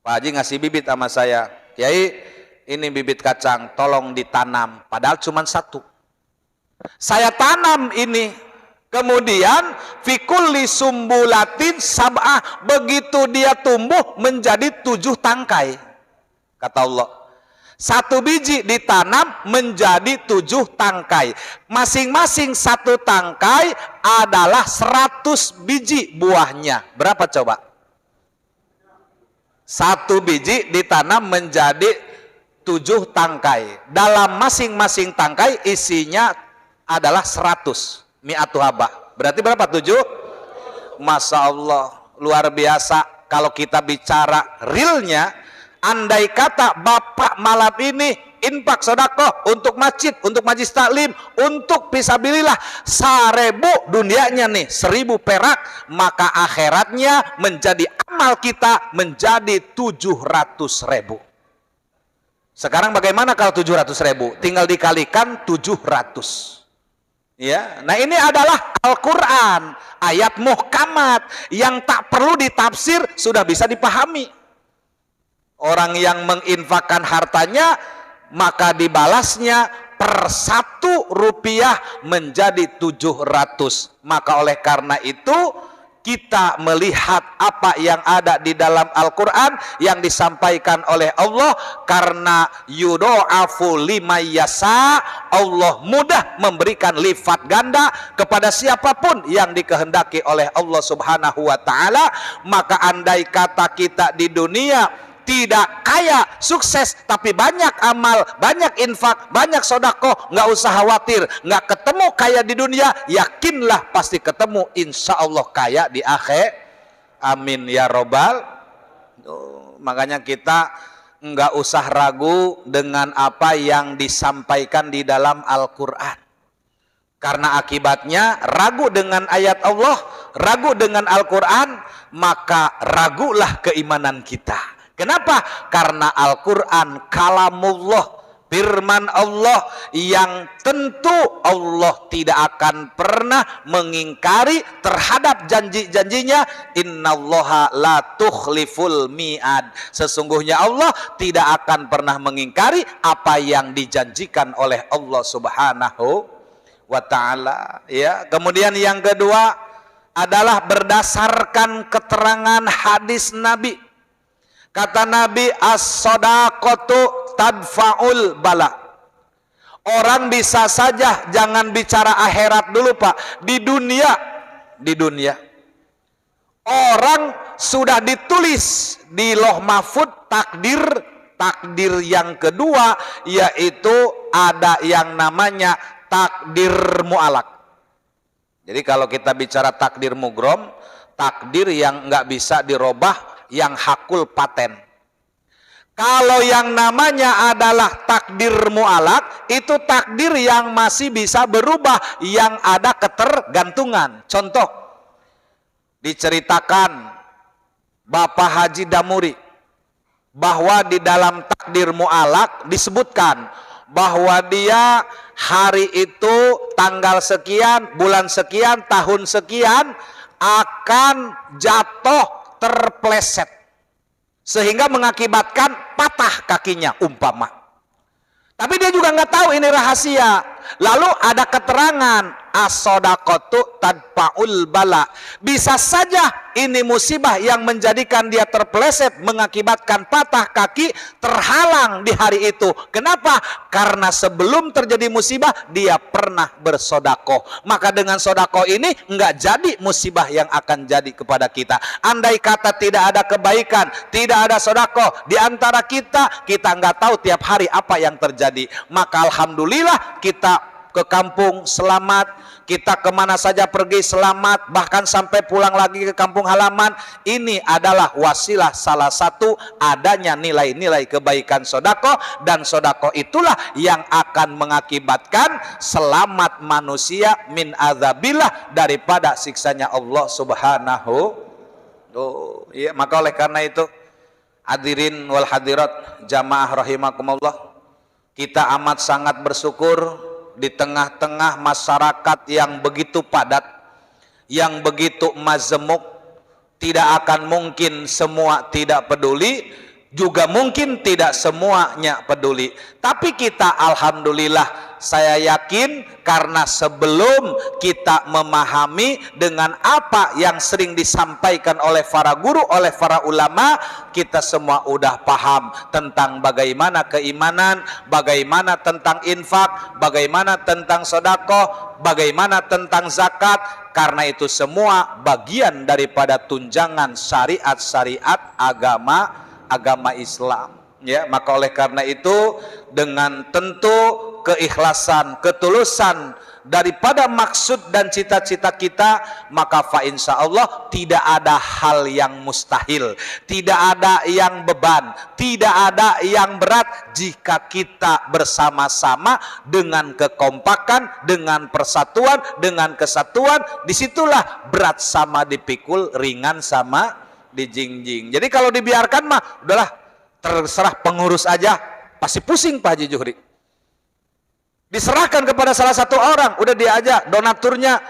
Pak Haji ngasih bibit sama saya, Kiai ini bibit kacang, tolong ditanam, padahal cuma satu. Saya tanam ini, kemudian fikulli sumbulatin sab'ah, begitu dia tumbuh menjadi 7 tangkai. Kata Allah, satu biji ditanam menjadi 7 tangkai. Masing-masing satu tangkai adalah 100 biji buahnya. Berapa coba? Satu biji ditanam menjadi 7 tangkai. Dalam masing-masing tangkai isinya adalah 100 mi'atu habah. Berarti berapa? 7? Masya Allah, luar biasa. Kalau kita bicara realnya, andai kata Bapak malam ini infak sedekah untuk masjid, untuk majlis taklim, untuk fisabilillah 1000 dunianya nih 1000 perak, maka akhiratnya menjadi amal kita menjadi 700.000. Sekarang bagaimana kalau 700.000? Tinggal dikalikan 700. Ya, nah ini adalah Al-Quran, ayat muhkamat yang tak perlu ditafsir, sudah bisa dipahami. Orang yang menginfakkan hartanya, maka dibalasnya per 1 rupiah menjadi 700. Maka oleh karena itu kita melihat apa yang ada di dalam Al-Quran yang disampaikan oleh Allah, karena yudha'afu liman yasha, Allah mudah memberikan lipat ganda kepada siapapun yang dikehendaki oleh Allah Subhanahu wa ta'ala. Maka andai kata kita di dunia tidak kaya, sukses, tapi banyak amal, banyak infak, banyak sedekah, nggak usah khawatir, nggak ketemu kaya di dunia, yakinlah pasti ketemu insya Allah kaya di akhir. Amin ya robbal. Makanya kita nggak usah ragu dengan apa yang disampaikan di dalam Al-Quran. Karena akibatnya ragu dengan ayat Allah, ragu dengan Al-Quran, maka ragulah keimanan kita. Kenapa? Karena Al-Quran kalamullah, firman Allah yang tentu Allah tidak akan pernah mengingkari terhadap janji-janjinya. Innallaha la tukhliful mi'ad. Sesungguhnya Allah tidak akan pernah mengingkari apa yang dijanjikan oleh Allah Subhanahu wa ta'ala. Ya. Kemudian yang kedua adalah berdasarkan keterangan hadis Nabi. Kata Nabi, as-shadaqatu tadfa'ul bala. Orang bisa saja, jangan bicara akhirat dulu Pak, di dunia orang sudah ditulis di Lauh Mahfuz takdir yang kedua, yaitu ada yang namanya takdir mu'alak. Jadi kalau kita bicara takdir mugrom, takdir yang nggak bisa dirubah, yang hakul paten. Kalau yang namanya adalah takdir mu'alak, itu takdir yang masih bisa berubah, yang ada ketergantungan. Contoh, diceritakan Bapak Haji Damuri bahwa di dalam takdir mu'alak disebutkan bahwa dia hari itu tanggal sekian, bulan sekian, tahun sekian akan jatuh terpleset sehingga mengakibatkan patah kakinya umpama. Tapi dia juga nggak tahu ini rahasia. Lalu ada keterangan as-shadaqatu tadfa'ul bala. Bisa saja ini musibah yang menjadikan dia terpeleset, mengakibatkan patah kaki, terhalang di hari itu. Kenapa? Karena sebelum terjadi musibah dia pernah bersodakoh. Maka dengan sodakoh ini nggak jadi musibah yang akan jadi kepada kita. Andai kata tidak ada kebaikan, tidak ada sodakoh di antara kita nggak tahu tiap hari apa yang terjadi. Maka alhamdulillah kita ke kampung selamat, kita kemana saja pergi selamat, bahkan sampai pulang lagi ke kampung halaman. Ini adalah wasilah salah satu adanya nilai-nilai kebaikan sodako, dan sodako itulah yang akan mengakibatkan selamat manusia min adzabillah, daripada siksanya Allah subhanahu. Iya, maka oleh karena itu hadirin wal hadirat jamaah rahimakumullah, kita amat sangat bersyukur di tengah-tengah masyarakat yang begitu padat, yang begitu majemuk. Tidak akan mungkin semua tidak peduli, juga mungkin tidak semuanya peduli. Tapi kita alhamdulillah, saya yakin karena sebelum kita memahami dengan apa yang sering disampaikan oleh para guru, oleh para ulama, kita semua udah paham tentang bagaimana keimanan, bagaimana tentang infak, bagaimana tentang sedekah, bagaimana tentang zakat. Karena itu semua bagian daripada tunjangan syariat-syariat agama Islam. Ya, maka oleh karena itu dengan tentu keikhlasan, ketulusan daripada maksud dan cita-cita kita, maka fa insya Allah tidak ada hal yang mustahil, tidak ada yang beban, tidak ada yang berat jika kita bersama-sama dengan kekompakan, dengan persatuan, dengan kesatuan. Disitulah berat sama dipikul, ringan sama dijingjing. Jadi kalau dibiarkan mah udahlah, terserah pengurus aja, pasti pusing Pak Haji Juhri. Diserahkan kepada salah satu orang, udah dia aja donaturnya.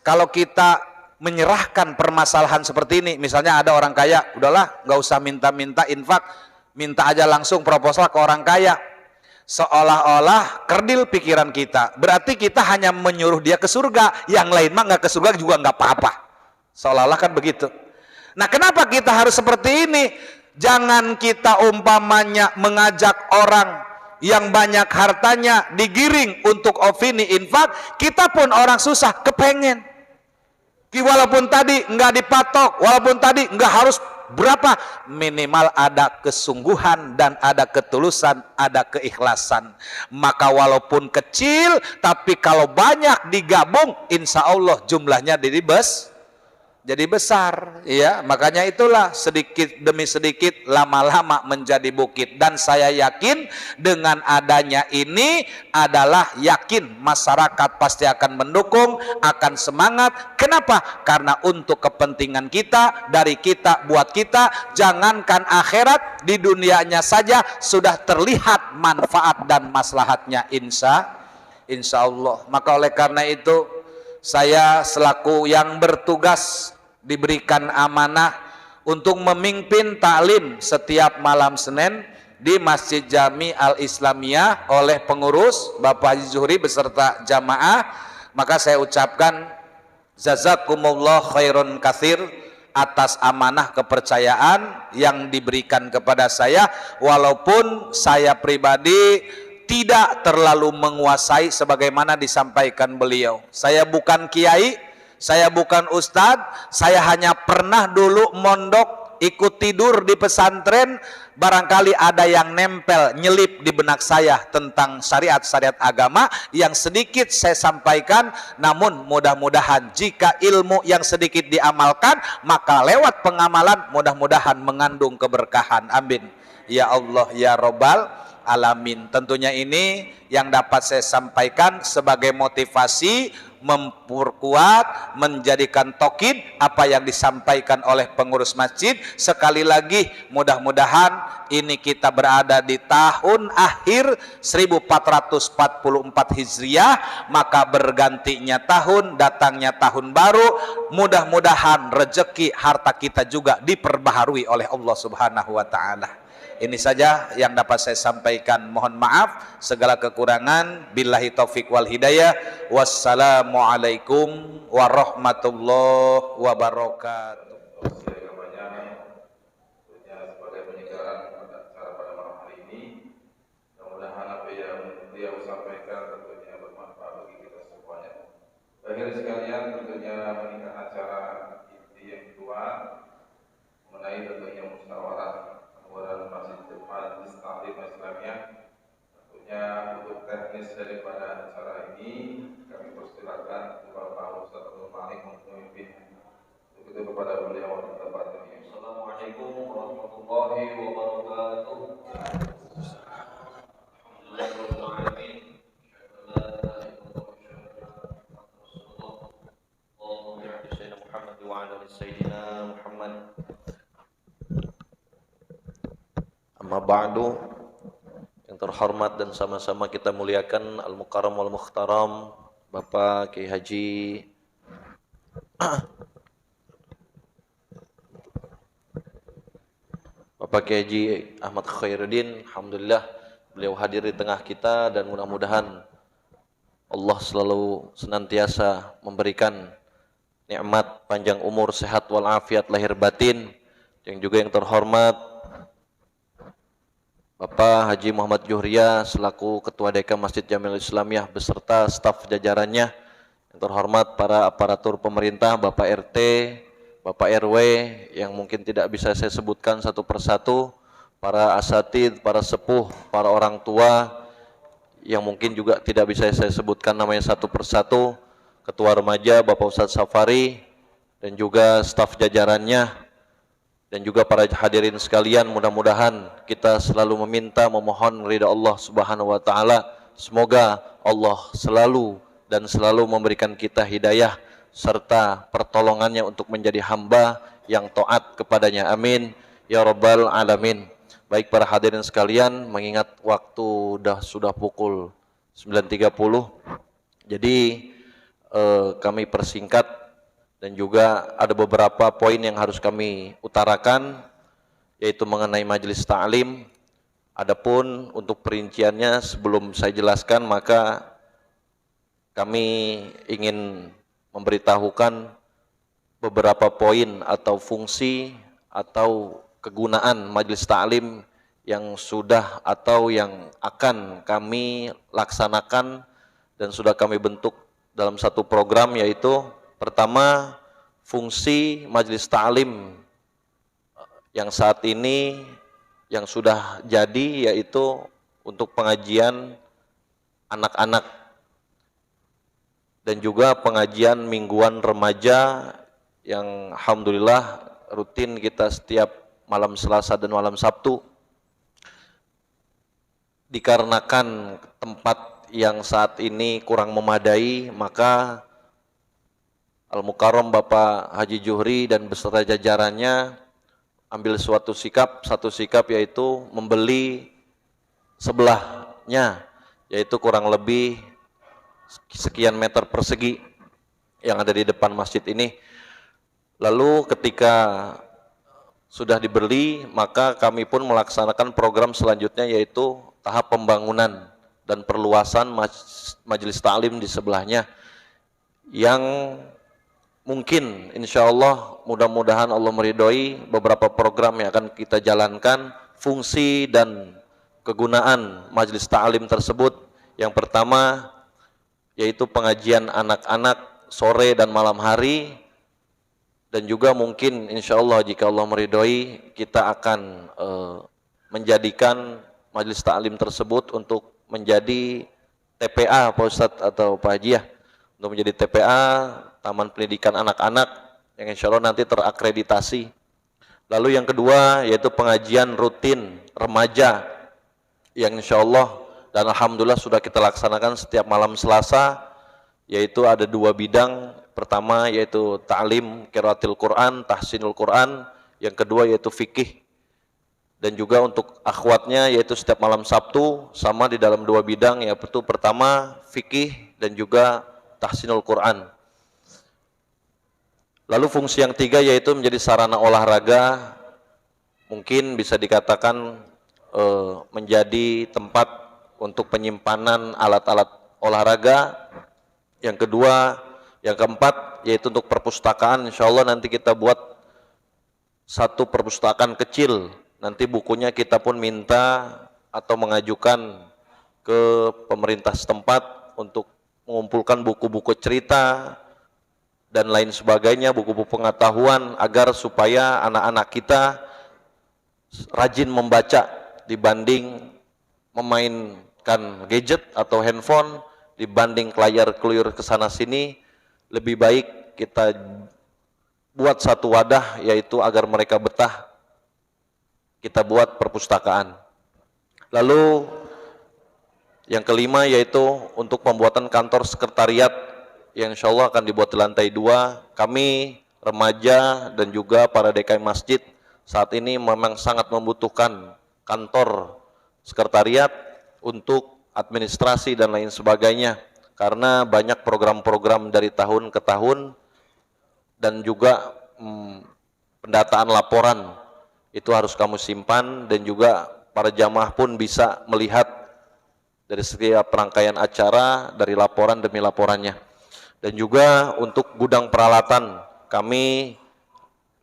Kalau kita menyerahkan permasalahan seperti ini, misalnya ada orang kaya, udahlah nggak usah minta-minta infak, minta aja langsung proposal ke orang kaya. Seolah-olah kerdil pikiran kita, berarti kita hanya menyuruh dia ke surga, yang lain mah nggak ke surga juga nggak apa-apa. Seolah-olah kan begitu. Nah, kenapa kita harus seperti ini? Jangan kita umpamanya mengajak orang yang banyak hartanya digiring untuk opini infak, kita pun orang susah kepengen. Walaupun tadi nggak dipatok, walaupun tadi nggak harus berapa, minimal ada kesungguhan dan ada ketulusan, ada keikhlasan. Maka walaupun kecil, tapi kalau banyak digabung, insya Allah jumlahnya jadi besar, ya. Makanya itulah sedikit demi sedikit, lama-lama menjadi bukit. Dan saya yakin dengan adanya ini adalah yakin masyarakat pasti akan mendukung, akan semangat. Kenapa? Karena untuk kepentingan kita, dari kita, buat kita. Jangankan akhirat, di dunianya saja sudah terlihat manfaat dan maslahatnya, insya Allah. Maka oleh karena itu, saya selaku yang bertugas diberikan amanah untuk memimpin taklim setiap malam Senin di Masjid Jami Al-Islamiyah oleh pengurus Bapak Haji Zuhri beserta jamaah. Maka saya ucapkan jazakumullah khairon katsir atas amanah kepercayaan yang diberikan kepada saya, walaupun saya pribadi tidak terlalu menguasai sebagaimana disampaikan beliau. Saya bukan kiai, saya bukan ustadz, saya hanya pernah dulu mondok, ikut tidur di pesantren. Barangkali ada yang nempel, nyelip di benak saya tentang syariat-syariat agama yang sedikit saya sampaikan. Namun mudah-mudahan jika ilmu yang sedikit diamalkan, maka lewat pengamalan mudah-mudahan mengandung keberkahan. Amin ya Allah ya Robbal alamin. Tentunya ini yang dapat saya sampaikan sebagai motivasi, memperkuat, menjadikan tokid apa yang disampaikan oleh pengurus masjid. Sekali lagi, mudah-mudahan ini kita berada di tahun akhir 1444 Hijriah, maka bergantinya tahun, datangnya tahun baru. Mudah-mudahan rezeki harta kita juga diperbaharui oleh Allah Subhanahu wa taala. Ini saja yang dapat saya sampaikan. Mohon maaf segala kekurangan. Billahi taufik wal hidayah. Wassalamualaikum warahmatullahi wabarakatuh. Bagi sekalian, tentunya meningkat acara inti yang kedua mengenai tentunya musyawarah anggota Masjid Taklim Islamiyah. Tentunya untuk teknis daripada acara ini kami persilakan Bapak Ustaz Abdul Malik untuk memimpin. Untuk itu kepada beliau di tempat ini. Assalamualaikum warahmatullahi wabarakatuh. Amma ba'du, yang terhormat dan sama-sama kita muliakan Al-Mukarram wal Mukhtaram Bapak Kiai Haji Bapak Kiai Haji Ahmad Khairuddin. Alhamdulillah beliau hadir di tengah kita, dan mudah-mudahan Allah selalu senantiasa memberikan nikmat panjang umur, sehat walafiat lahir batin. Yang juga yang terhormat Bapak Haji Muhammad Juhriya selaku Ketua Deka Masjid Jamil Islamiyah beserta staf jajarannya. Yang terhormat para aparatur pemerintah, Bapak RT, Bapak RW yang mungkin tidak bisa saya sebutkan satu persatu, para asatid, para sepuh, para orang tua yang mungkin juga tidak bisa saya sebutkan namanya satu persatu, Ketua Remaja Bapak Ustadz Safari dan juga staf jajarannya, dan juga para hadirin sekalian. Mudah-mudahan kita selalu meminta, memohon ridha Allah Subhanahu wa taala. Semoga Allah selalu dan selalu memberikan kita hidayah serta pertolongannya untuk menjadi hamba yang taat kepadanya. Amin ya rabbal alamin. Baik para hadirin sekalian, mengingat waktu sudah pukul 9.30, jadi kami persingkat, dan juga ada beberapa poin yang harus kami utarakan, yaitu mengenai majelis ta'lim. Adapun untuk perinciannya sebelum saya jelaskan, maka kami ingin memberitahukan beberapa poin atau fungsi atau kegunaan majelis ta'lim yang sudah atau yang akan kami laksanakan dan sudah kami bentuk dalam satu program, yaitu pertama, fungsi majelis ta'lim yang saat ini yang sudah jadi, yaitu untuk pengajian anak-anak dan juga pengajian mingguan remaja yang alhamdulillah rutin kita setiap malam Selasa dan malam Sabtu. Dikarenakan tempat yang saat ini kurang memadai, maka Al-Mukarram Bapak Haji Juhri dan beserta jajarannya ambil satu sikap, yaitu membeli sebelahnya, yaitu kurang lebih sekian meter persegi yang ada di depan masjid ini. Lalu ketika sudah dibeli, maka kami pun melaksanakan program selanjutnya, yaitu tahap pembangunan dan perluasan majelis ta'lim di sebelahnya, yang mungkin insya Allah mudah-mudahan Allah meridhoi beberapa program yang akan kita jalankan. Fungsi dan kegunaan majelis ta'lim tersebut, yang pertama yaitu pengajian anak-anak sore dan malam hari, dan juga mungkin insya Allah jika Allah meridhoi kita akan menjadikan majelis ta'lim tersebut untuk menjadi TPA Pak Ustadz atau Pak Haji ya, untuk menjadi TPA Taman Pendidikan Anak-anak yang insya Allah nanti terakreditasi. Lalu yang kedua yaitu pengajian rutin remaja yang insya Allah dan alhamdulillah sudah kita laksanakan setiap malam Selasa, yaitu ada dua bidang. Pertama yaitu ta'lim qiraatil Quran, tahsinul Quran, yang kedua yaitu fikih. Dan juga untuk akhwatnya yaitu setiap malam Sabtu sama di dalam dua bidang, yaitu pertama fikih dan juga tahsinul Quran. Lalu fungsi yang tiga yaitu menjadi sarana olahraga, mungkin bisa dikatakan menjadi tempat untuk penyimpanan alat-alat olahraga. Yang kedua, yang keempat yaitu untuk perpustakaan. Insya Allah nanti kita buat satu perpustakaan kecil. Nanti bukunya kita pun minta atau mengajukan ke pemerintah setempat untuk mengumpulkan buku-buku cerita dan lain sebagainya, buku-buku pengetahuan, agar supaya anak-anak kita rajin membaca dibanding menggunakan gadget atau handphone dibanding layar keluyur ke sana sini, lebih baik kita buat satu wadah, yaitu agar mereka betah, kita buat perpustakaan. Lalu yang kelima yaitu untuk pembuatan kantor sekretariat yang insya Allah akan dibuat di lantai 2. Kami remaja dan juga para DKI masjid saat ini memang sangat membutuhkan kantor sekretariat untuk administrasi dan lain sebagainya, karena banyak program-program dari tahun ke tahun dan juga pendataan laporan itu harus kamu simpan, dan juga para jamaah pun bisa melihat dari setiap rangkaian acara dari laporan demi laporannya. Dan juga untuk gudang peralatan, kami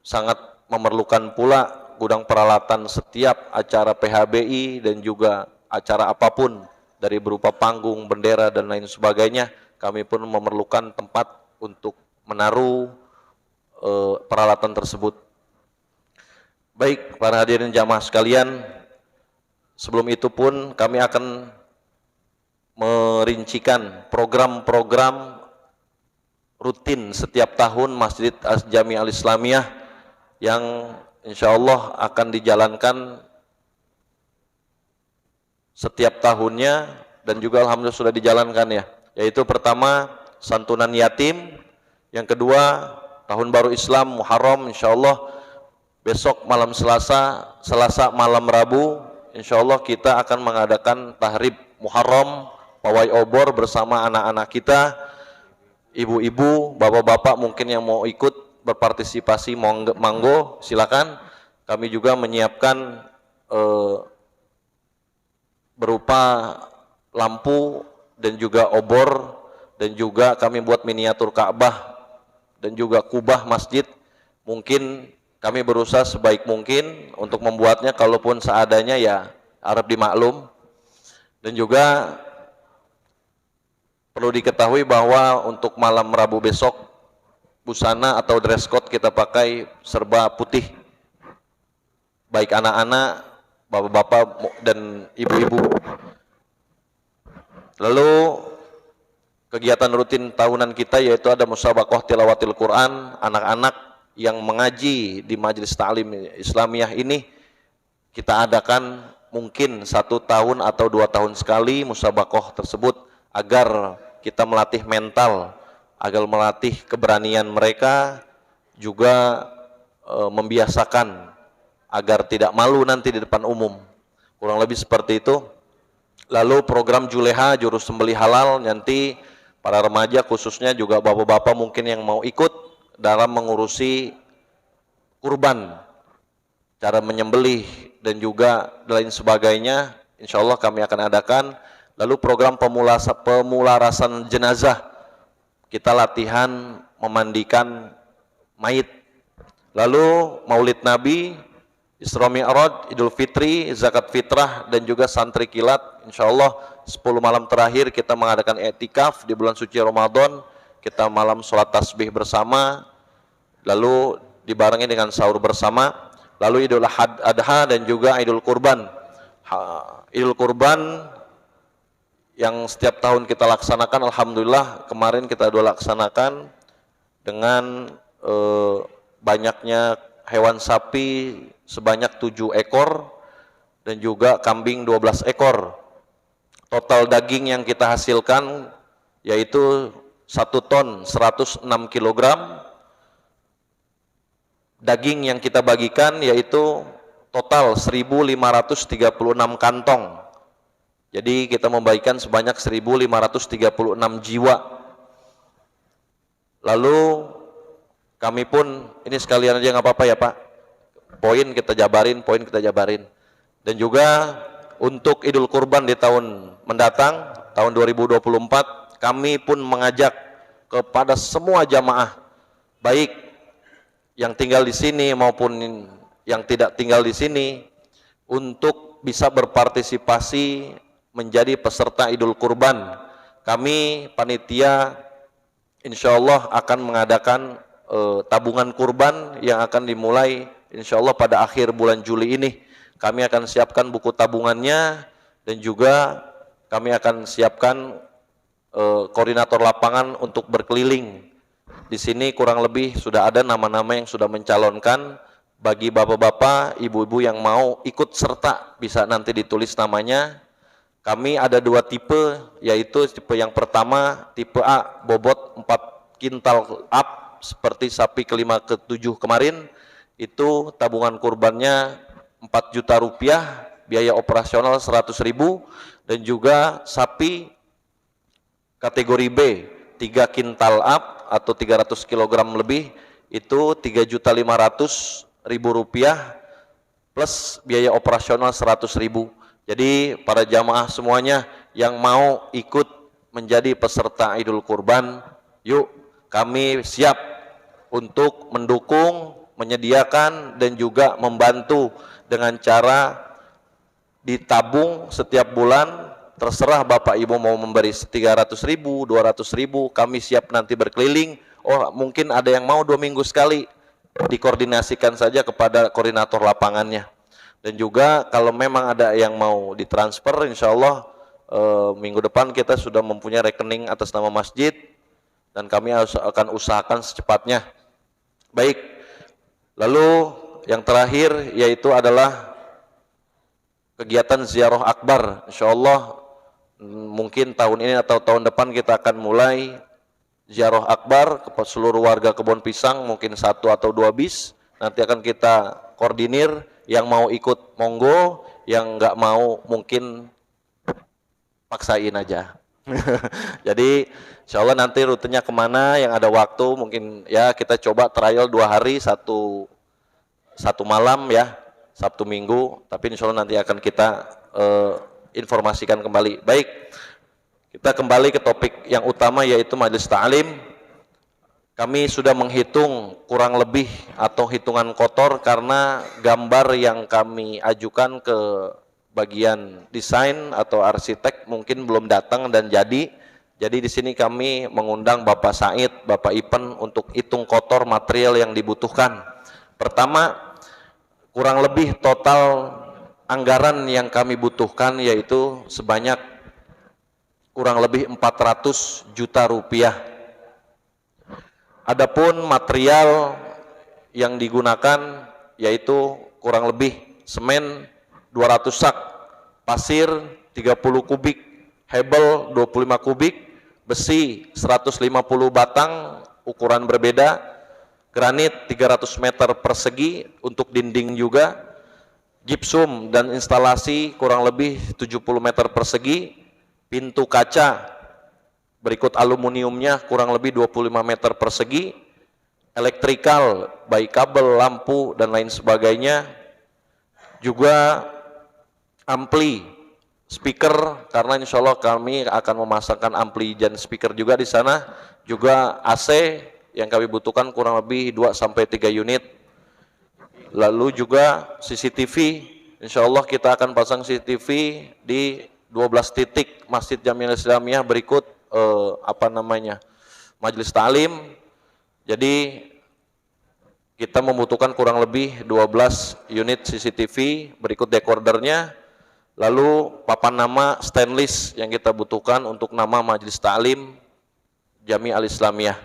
sangat memerlukan pula gudang peralatan setiap acara PHBI dan juga acara apapun, dari berupa panggung, bendera dan lain sebagainya. Kami pun memerlukan tempat untuk menaruh peralatan tersebut. Baik, para hadirin jamaah sekalian, sebelum itu pun kami akan merincikan program-program rutin setiap tahun Masjid Al-Jami Al-Islamiyah yang insya Allah akan dijalankan setiap tahunnya, dan juga alhamdulillah sudah dijalankan ya. Yaitu pertama santunan yatim, yang kedua tahun baru Islam Muharram, insya Allah besok malam Selasa malam Rabu, insya Allah kita akan mengadakan tahrib Muharram, pawai obor bersama anak-anak kita, ibu-ibu, bapak-bapak mungkin yang mau ikut berpartisipasi monggo silakan. Kami juga menyiapkan berupa lampu dan juga obor, dan juga kami buat miniatur Ka'bah dan juga kubah masjid. Mungkin kami berusaha sebaik mungkin untuk membuatnya, kalaupun seadanya ya harap dimaklum. Dan juga perlu diketahui bahwa untuk malam Rabu besok busana atau dress code kita pakai serba putih, baik anak-anak, bapak-bapak dan ibu-ibu. Lalu kegiatan rutin tahunan kita yaitu ada musabaqah tilawatil Quran, anak-anak yang mengaji di Majelis Ta'lim Islamiyah ini kita adakan mungkin 1 tahun atau 2 tahun sekali musabaqah tersebut, agar kita melatih mental, agar melatih keberanian mereka, juga membiasakan agar tidak malu nanti di depan umum. Kurang lebih seperti itu. Lalu program Juleha, jurus sembelih halal, nanti para remaja khususnya juga bapak-bapak mungkin yang mau ikut dalam mengurusi kurban, cara menyembelih dan juga lain sebagainya, insya Allah kami akan adakan. Lalu program pemularasan jenazah, kita latihan memandikan mayit. Lalu Maulid Nabi, Isra Mi'raj, Idul Fitri, Zakat Fitrah, dan juga santri kilat. Insya Allah 10 malam terakhir kita mengadakan i'tikaf di bulan suci Ramadan. Kita malam sholat tasbih bersama, lalu dibarengi dengan sahur bersama. Lalu Idul Adha dan juga Idul Kurban. Idul Kurban yang setiap tahun kita laksanakan, alhamdulillah kemarin kita sudah laksanakan dengan banyaknya hewan sapi sebanyak 7 ekor dan juga kambing 12 ekor. Total daging yang kita hasilkan yaitu 1 ton 106 kg. Daging yang kita bagikan yaitu total 1.536 kantong. Jadi kita membagikan sebanyak 1.536 jiwa. Lalu kami pun, ini sekalian aja nggak apa-apa ya Pak, poin kita jabarin. Dan juga untuk Idul Kurban di tahun mendatang, tahun 2024, kami pun mengajak kepada semua jamaah, baik yang tinggal di sini maupun yang tidak tinggal di sini, untuk bisa berpartisipasi menjadi peserta Idul Kurban. Kami panitia insya Allah akan mengadakan tabungan kurban yang akan dimulai insya Allah pada akhir bulan Juli ini. Kami akan siapkan buku tabungannya dan juga kami akan siapkan koordinator lapangan untuk berkeliling. Di sini kurang lebih sudah ada nama-nama yang sudah mencalonkan. Bagi bapak-bapak, ibu-ibu yang mau ikut serta bisa nanti ditulis namanya. Kami ada 2 tipe, yaitu tipe yang pertama, tipe A, bobot 4 kintal up, seperti sapi kelima ke-7 kemarin, itu tabungan kurbannya 4 juta rupiah, biaya operasional 100.000, dan juga sapi kategori B, 3 kintal up atau 300 kg lebih, itu 3.500.000 rupiah plus biaya operasional 100.000. Jadi para jamaah semuanya yang mau ikut menjadi peserta Idul Kurban, yuk kami siap untuk mendukung, menyediakan dan juga membantu dengan cara ditabung setiap bulan. Terserah Bapak Ibu mau memberi 300.000, 200.000, kami siap nanti berkeliling. Oh mungkin ada yang mau 2 minggu sekali, dikoordinasikan saja kepada koordinator lapangannya. Dan juga kalau memang ada yang mau ditransfer, insya Allah minggu depan kita sudah mempunyai rekening atas nama masjid dan kami akan usahakan secepatnya. Baik, lalu yang terakhir yaitu adalah kegiatan ziarah akbar. Insya Allah mungkin tahun ini atau tahun depan kita akan mulai ziarah akbar ke seluruh warga Kebon Pisang, mungkin 1 atau 2 bis. Nanti akan kita koordinir, yang mau ikut monggo, yang nggak mau mungkin paksain aja. Jadi insya Allah nanti rutenya kemana, yang ada waktu mungkin ya kita coba trial 2 hari, satu malam ya, Sabtu Minggu, tapi insya Allah nanti akan kita informasikan kembali. Baik, kita kembali ke topik yang utama yaitu majelis ta'lim. Kami sudah menghitung kurang lebih atau hitungan kotor karena gambar yang kami ajukan ke bagian desain atau arsitek mungkin belum datang dan jadi. Jadi di sini kami mengundang Bapak Said, Bapak Ipen untuk hitung kotor material yang dibutuhkan. Pertama, kurang lebih total anggaran yang kami butuhkan yaitu sebanyak kurang lebih 400 juta rupiah. Adapun material yang digunakan yaitu kurang lebih semen 200 sak, pasir 30 kubik, hebel 25 kubik, besi 150 batang ukuran berbeda, granit 300 meter persegi untuk dinding juga, gipsum dan instalasi kurang lebih 70 meter persegi, pintu kaca berikut aluminiumnya kurang lebih 25 meter persegi, elektrikal baik kabel, lampu dan lain sebagainya, juga ampli, speaker karena insya Allah kami akan memasangkan ampli dan speaker juga di sana, juga AC yang kami butuhkan kurang lebih 2-3 unit, lalu juga CCTV, insya Allah kita akan pasang CCTV di 12 titik Masjid Jamiah Islamiyah berikut majelis ta'lim. Jadi kita membutuhkan kurang lebih 12 unit CCTV berikut dekordernya, lalu papan nama stainless yang kita butuhkan untuk nama majelis ta'lim Jamiah Al-Islamiyah.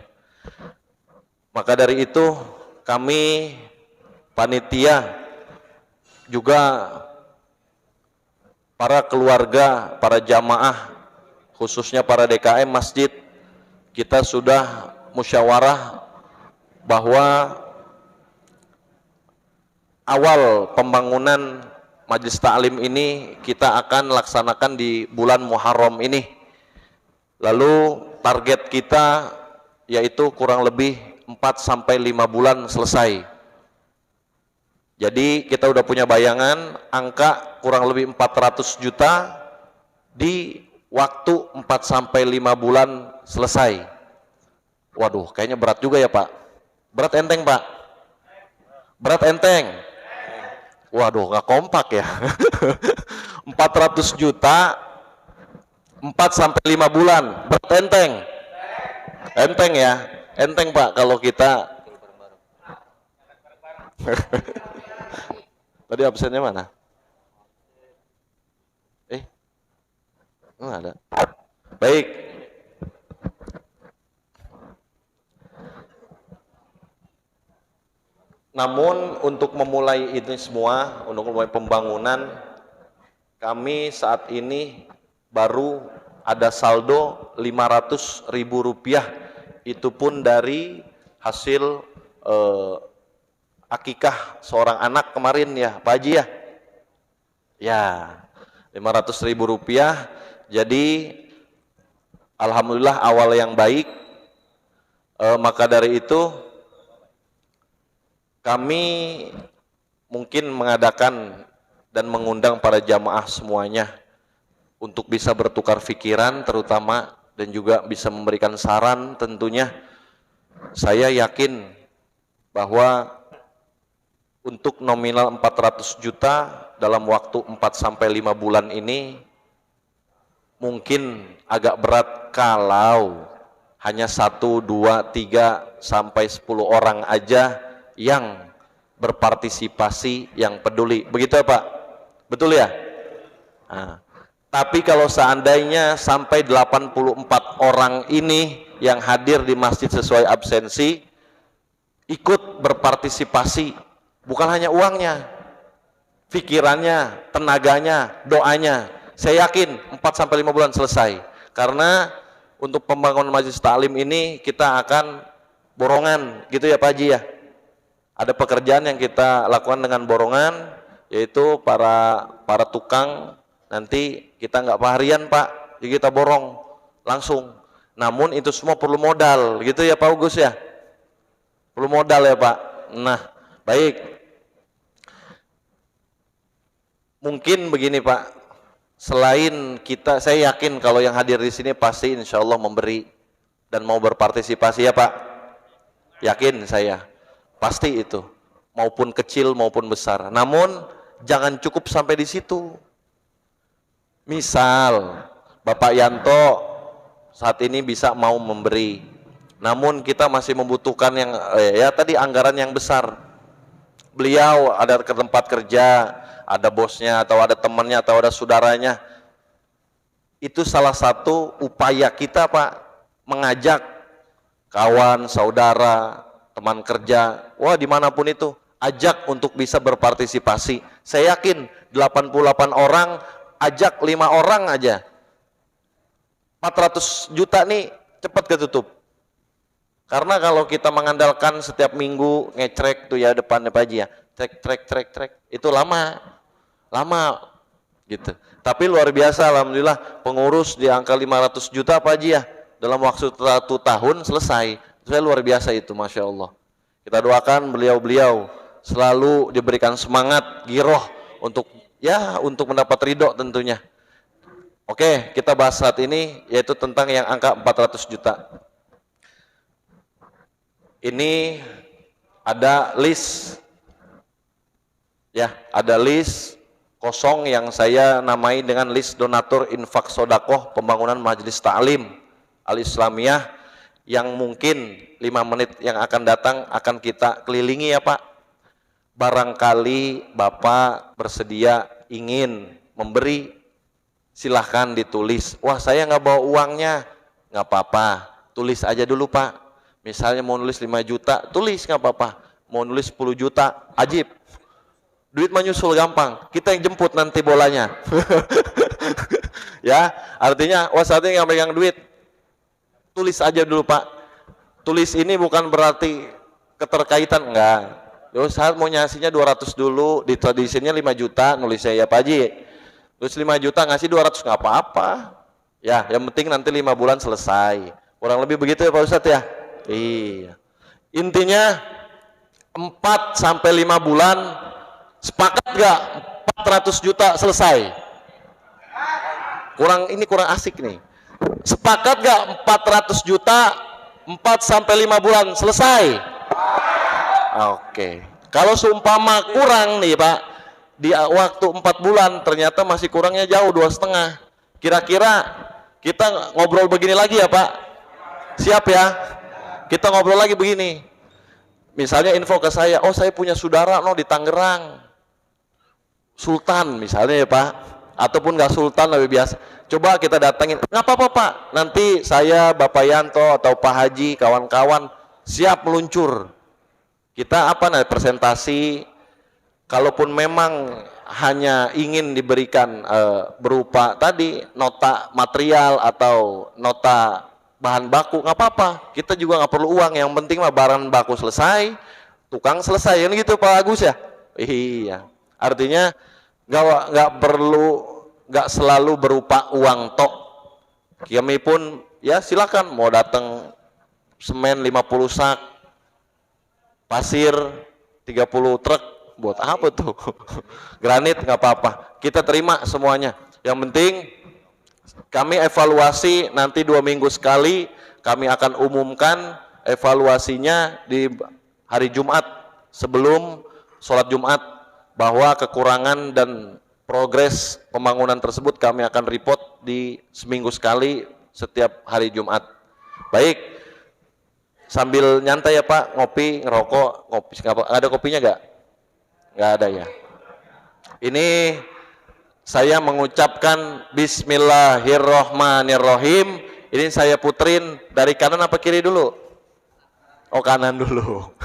Maka dari itu kami panitia juga para keluarga, para jamaah khususnya para DKM masjid, kita sudah musyawarah bahwa awal pembangunan majelis ta'lim ini kita akan laksanakan di bulan Muharram ini. Lalu target kita yaitu kurang lebih 4-5 bulan selesai. Jadi kita udah punya bayangan angka kurang lebih 400 juta di waktu 4-5 bulan selesai. Waduh, kayaknya berat juga ya Pak. Berat enteng Pak? Berat enteng? Waduh, gak kompak ya. 400 juta 4-5 bulan. Berat enteng? Enteng ya? Enteng Pak kalau kita. Tadi absennya mana? Ada. Baik. Namun untuk memulai ini semua, untuk memulai pembangunan, kami saat ini baru ada saldo Rp500.000, itu pun dari hasil akikah seorang anak kemarin ya Pak Haji ya. Ya, Rp500.000. Jadi alhamdulillah awal yang baik. Maka dari itu kami mungkin mengadakan dan mengundang para jamaah semuanya untuk bisa bertukar pikiran terutama, dan juga bisa memberikan saran tentunya. Saya yakin bahwa untuk nominal 400 juta dalam waktu 4-5 bulan ini mungkin agak berat kalau hanya 1, 2, 3 sampai 10 orang aja yang berpartisipasi, yang peduli. Begitu ya Pak? Betul ya? Nah, tapi kalau seandainya sampai 84 orang ini yang hadir di masjid sesuai absensi, ikut berpartisipasi, bukan hanya uangnya, pikirannya, tenaganya, doanya, saya yakin 4-5 bulan selesai. Karena untuk pembangunan majelis taklim ini kita akan borongan, gitu ya Pak Haji ya. Ada pekerjaan yang kita lakukan dengan borongan, yaitu para tukang, nanti kita nggak harian Pak, jadi kita borong langsung. Namun itu semua perlu modal, gitu ya Pak Ugus ya. Perlu modal ya Pak. Nah, baik. Mungkin begini Pak, selain kita, saya yakin kalau yang hadir di sini pasti insya Allah memberi dan mau berpartisipasi ya Pak. Yakin saya, pasti itu, maupun kecil maupun besar. Namun jangan cukup sampai di situ. Misal Bapak Yanto saat ini bisa mau memberi, namun kita masih membutuhkan yang ya tadi anggaran yang besar. Beliau ada ke tempat kerja, ada bosnya atau ada temannya atau ada saudaranya. Itu salah satu upaya kita Pak, mengajak kawan, saudara, teman kerja, wah dimanapun itu, ajak untuk bisa berpartisipasi. Saya yakin 88 orang, ajak 5 orang aja, 400 juta nih cepat ketutup. Karena kalau kita mengandalkan setiap minggu ngecrek tuh ya depannya Pak Haji ya, trek, itu lama gitu. Tapi luar biasa alhamdulillah, pengurus di angka 500 juta Pak Haji ya, dalam waktu 1 tahun selesai. Saya luar biasa itu, Masya Allah. Kita doakan beliau-beliau selalu diberikan semangat, giroh untuk mendapat ridho tentunya. Oke, kita bahas saat ini yaitu tentang yang angka 400 juta. Ini ada list, ya, ada list kosong yang saya namai dengan list donatur infak sodakoh pembangunan majelis ta'lim al-islamiyah, yang mungkin 5 menit yang akan datang akan kita kelilingi ya Pak. Barangkali Bapak bersedia ingin memberi, silahkan ditulis. Wah saya nggak bawa uangnya, nggak apa-apa, tulis aja dulu Pak. Misalnya mau nulis 5 juta, tulis nggak apa-apa. Mau nulis 10 juta, ajib. Duit menyusul gampang, kita yang jemput nanti bolanya. Ya, artinya wah saat ini nggak megang duit, tulis aja dulu Pak. Tulis ini bukan berarti keterkaitan, enggak. Yo saat mau nyasinya 200 dulu, di tradisinya 5 juta, nulis saya ya Pak Haji. Terus 5 juta ngasih 200 nggak apa-apa. Ya, yang penting nanti 5 bulan selesai. Kurang lebih begitu ya Pak Ustadz ya. Iya. Intinya 4-5 bulan, sepakat gak 400 juta selesai? Kurang asik nih. Sepakat gak 400 juta 4-5 bulan selesai? Oke. Kalau seumpama kurang nih Pak, di waktu 4 bulan ternyata masih kurangnya jauh 2,5. Kira-kira kita ngobrol begini lagi ya Pak? Siap ya? Kita ngobrol lagi begini. Misalnya info ke saya, oh saya punya saudara di Tangerang, Sultan misalnya ya Pak. ataupun nggak sultan lebih biasa. Coba kita datangin, nggak apa-apa Pak, nanti saya, Bapak Yanto atau Pak Haji, kawan-kawan siap meluncur. Kita apa namanya presentasi, kalaupun memang hanya ingin diberikan berupa tadi nota material atau nota bahan baku, nggak apa-apa, kita juga nggak perlu uang, yang penting mah bahan baku selesai, tukang selesai, kan gitu Pak Agus ya. Iya, artinya nggak selalu berupa uang tok. Kami pun ya silakan mau datang semen 50 sak, pasir 30 truk, buat apa tuh? Granit nggak apa-apa, kita terima semuanya. Yang penting kami evaluasi nanti 2 minggu sekali, kami akan umumkan evaluasinya di hari Jumat sebelum sholat Jumat, bahwa kekurangan dan progres pembangunan tersebut kami akan report di seminggu sekali setiap hari Jumat. Baik, sambil nyantai ya Pak, ngopi, ngerokok, ngopi, ada kopinya nggak? Nggak ada ya. Ini saya mengucapkan Bismillahirrohmanirrohim. Ini saya puterin dari kanan apa kiri dulu? Oh kanan dulu.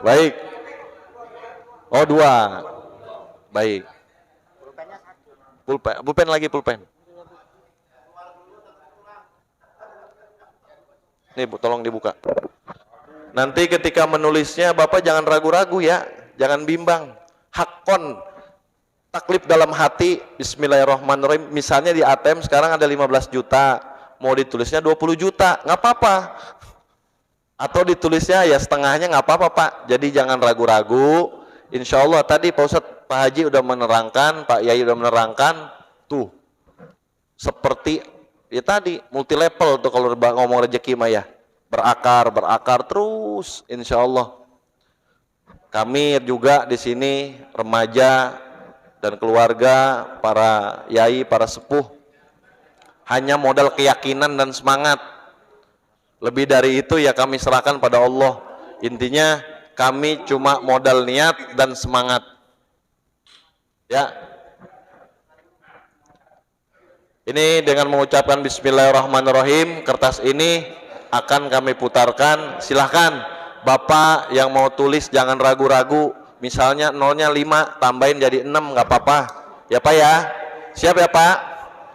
Baik. Oh 2. Baik. Pulpen lagi pulpen. Nih tolong dibuka. Nanti ketika menulisnya Bapak jangan ragu-ragu ya, jangan bimbang. Hakon, taklif dalam hati, Bismillahirrahmanirrahim. Misalnya di ATM sekarang ada 15 juta, mau ditulisnya 20 juta, nggak apa-apa. Atau ditulisnya ya setengahnya nggak apa-apa Pak. Jadi jangan ragu-ragu. Insya Allah tadi Pak Ustadz, Pak Haji udah menerangkan, Pak Yai udah menerangkan, tuh seperti ya tadi multi level tuh kalau ngomong rezeki mah ya, berakar terus. Insya Allah kami juga di sini remaja dan keluarga, para yai, para sepuh, hanya modal keyakinan dan semangat. Lebih dari itu ya kami serahkan pada Allah. Intinya kami cuma modal niat dan semangat. Ya. Ini dengan mengucapkan Bismillahirrahmanirrahim, kertas ini akan kami putarkan. Silahkan Bapak yang mau tulis jangan ragu-ragu. Misalnya nolnya 5, tambahin jadi 6, nggak apa-apa. Ya Pak ya? Siap ya Pak?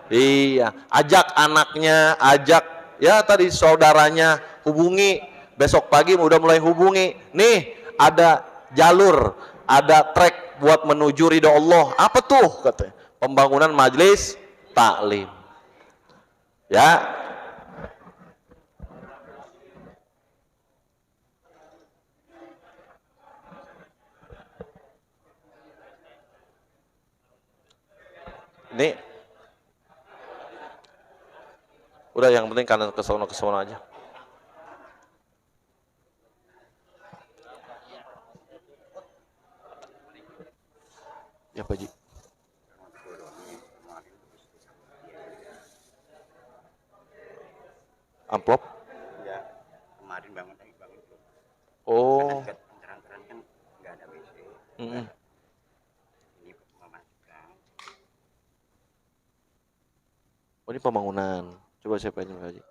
Iya. Ajak anaknya, ajak ya tadi saudaranya, hubungi. Besok pagi udah mulai hubungi. Nih ada jalur, ada trek buat menuju ridho Allah. Apa tuh? Katanya pembangunan majelis taklim. Ya. Ini udah, yang penting kanan ke sono aja. Ya Pak Ji. Amplop? Ya, kemarin bangun belum. Oh. Terang-terang kan nggak ada WC. Mm-mm. Ini memasukkan. Oh ini pembangunan. Coba saya tanya Pak Haji.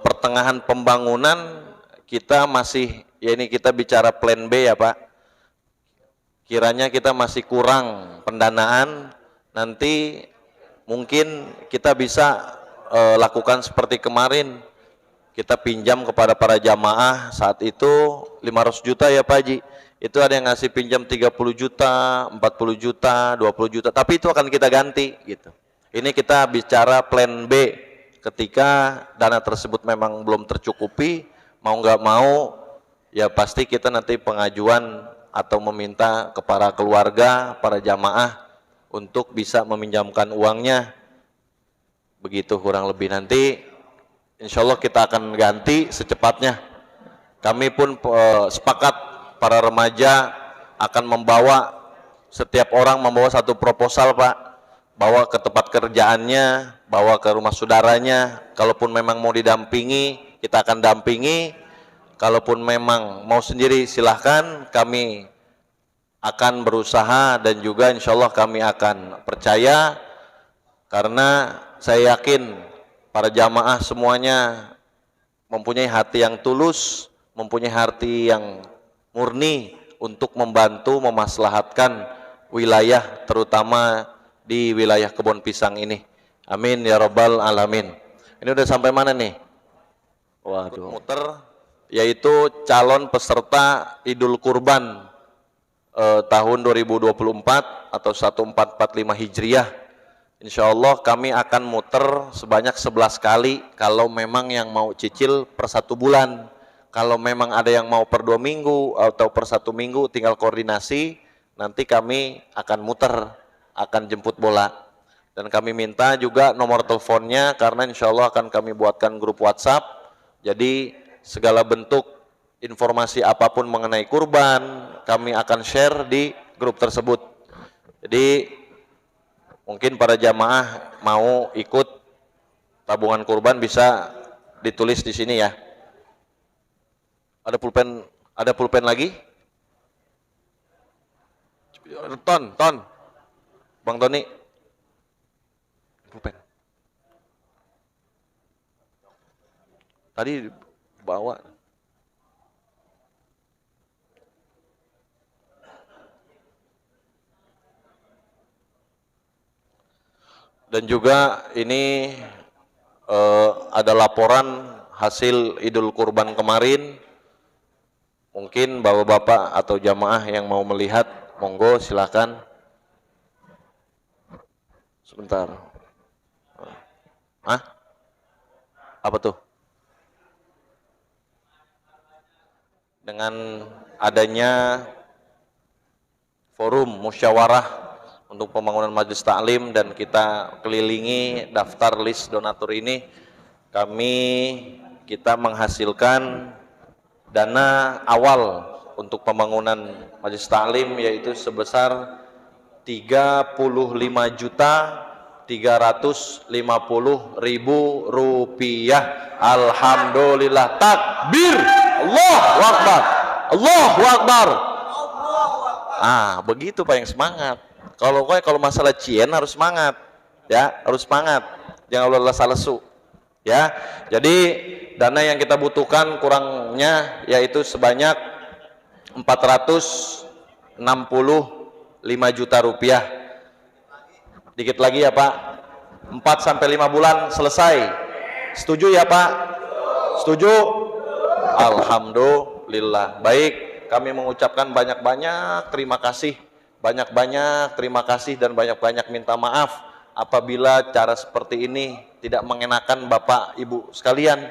Pertengahan pembangunan kita masih, ya ini kita bicara plan B ya Pak. Kiranya kita masih kurang pendanaan, nanti mungkin kita bisa lakukan seperti kemarin. Kita pinjam kepada para jamaah saat itu 500 juta ya Pak Haji. Itu ada yang ngasih pinjam 30 juta, 40 juta, 20 juta, tapi itu akan kita ganti gitu. Ini kita bicara plan B, ketika dana tersebut memang belum tercukupi, mau nggak mau ya pasti kita nanti pengajuan atau meminta kepada keluarga, para jamaah untuk bisa meminjamkan uangnya. Begitu kurang lebih, nanti insya Allah kita akan ganti secepatnya. Kami pun sepakat, para remaja akan membawa, setiap orang membawa satu proposal Pak, bawa ke tempat kerjaannya, bawa ke rumah saudaranya. Kalaupun memang mau didampingi, kita akan dampingi. Kalaupun memang mau sendiri silahkan, kami akan berusaha dan juga insya Allah kami akan percaya, karena saya yakin para jamaah semuanya mempunyai hati yang tulus, mempunyai hati yang murni untuk membantu memaslahatkan wilayah, terutama di wilayah Kebon Pisang ini. Amin ya rabbal alamin. Ini udah sampai mana nih? Waduh, muter, yaitu calon peserta Idul Kurban tahun 2024 atau 1445 Hijriah. Insya Allah kami akan muter sebanyak 11 kali kalau memang yang mau cicil per 1 bulan. Kalau memang ada yang mau per 2 minggu atau per 1 minggu, tinggal koordinasi, nanti kami akan muter, akan jemput bola. Dan kami minta juga nomor teleponnya, karena insya Allah akan kami buatkan grup WhatsApp. Jadi segala bentuk informasi apapun mengenai kurban, kami akan share di grup tersebut. Jadi mungkin para jamaah mau ikut tabungan kurban bisa ditulis di sini ya. Ada pulpen lagi? Ton, Bang Tony. Pulpen. Tadi bawa. Dan juga ini ada laporan hasil Idul Kurban kemarin. Mungkin bapak-bapak atau jamaah yang mau melihat, monggo silakan. Sebentar. Hah? Apa tuh? Dengan adanya forum musyawarah untuk pembangunan majelis taklim dan kita kelilingi daftar list donatur ini, kita menghasilkan dana awal untuk pembangunan majelis taklim yaitu sebesar 35.350.000 rupiah. Alhamdulillah, takbir, Allahu Akbar, Allahu Akbar. Begitu Pak, yang semangat. Kalau masalah cien harus semangat, ya harus semangat, jangan lesu, ya. Jadi dana yang kita butuhkan kurangnya yaitu sebanyak 465 juta rupiah. Dikit lagi ya Pak, 4-5 bulan selesai. Setuju ya Pak? Setuju? Alhamdulillah. Baik, kami mengucapkan banyak-banyak terima kasih. Banyak-banyak terima kasih dan banyak-banyak minta maaf apabila cara seperti ini tidak mengenakan Bapak Ibu sekalian.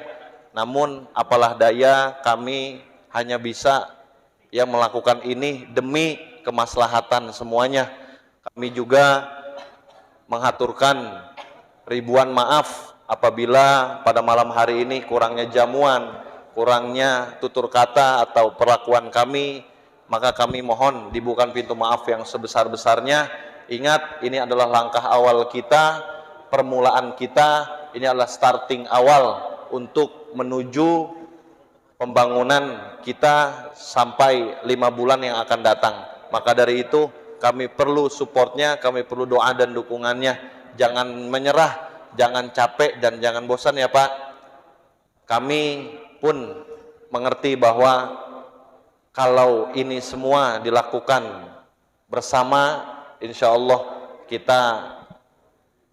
Namun apalah daya, kami hanya bisa melakukan ini demi kemaslahatan semuanya. Kami juga menghaturkan ribuan maaf apabila pada malam hari ini kurangnya jamuan, kurangnya tutur kata atau perlakuan kami, maka kami mohon dibukakan pintu maaf yang sebesar-besarnya. Ingat, ini adalah langkah awal kita, permulaan kita, ini adalah starting awal untuk menuju pembangunan kita sampai 5 bulan yang akan datang. Maka dari itu kami perlu supportnya, kami perlu doa dan dukungannya. Jangan menyerah, jangan capek dan jangan bosan ya Pak. Kami pun mengerti bahwa kalau ini semua dilakukan bersama, insya Allah kita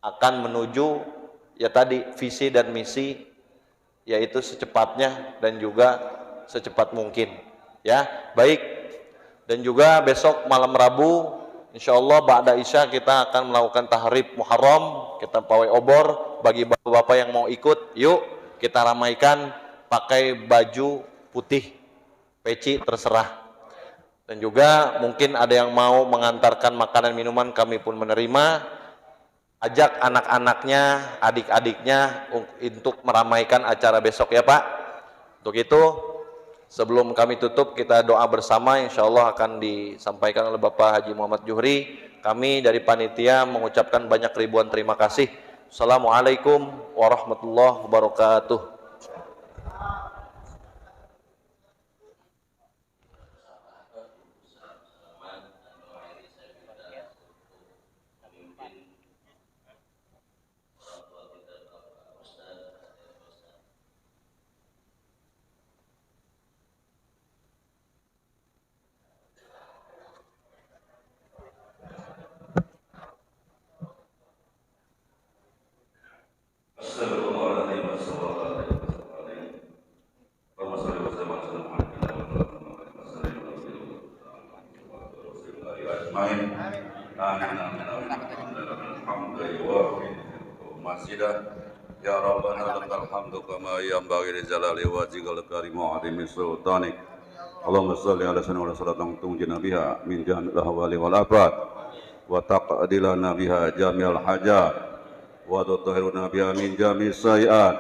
akan menuju visi dan misi, yaitu secepatnya dan juga secepat mungkin. Ya, baik. Dan juga besok malam Rabu, insya Allah ba'da Isya kita akan melakukan tahrib Muharram, kita pawai obor. Bagi bapak-bapak yang mau ikut, yuk kita ramaikan pakai baju putih, peci terserah. Dan juga mungkin ada yang mau mengantarkan makanan minuman, kami pun menerima. Ajak anak-anaknya, adik-adiknya untuk meramaikan acara besok ya Pak. Untuk itu sebelum kami tutup, kita doa bersama, insya Allah akan disampaikan oleh Bapak Haji Muhammad Juhri. Kami dari panitia mengucapkan banyak ribuan terima kasih. Assalamualaikum warahmatullahi wabarakatuh. Ya Rabbana lakal hamdu kama yanbaghi li jalali wajhikal karim wa 'azimi sultanik. Allahumma shalli ala sayyidina wa sallam tunjina biha min jami'il ahwali wal afat wa taqdilana biha jami'al hajat wa tutahhiruna biha min jami'is sayiat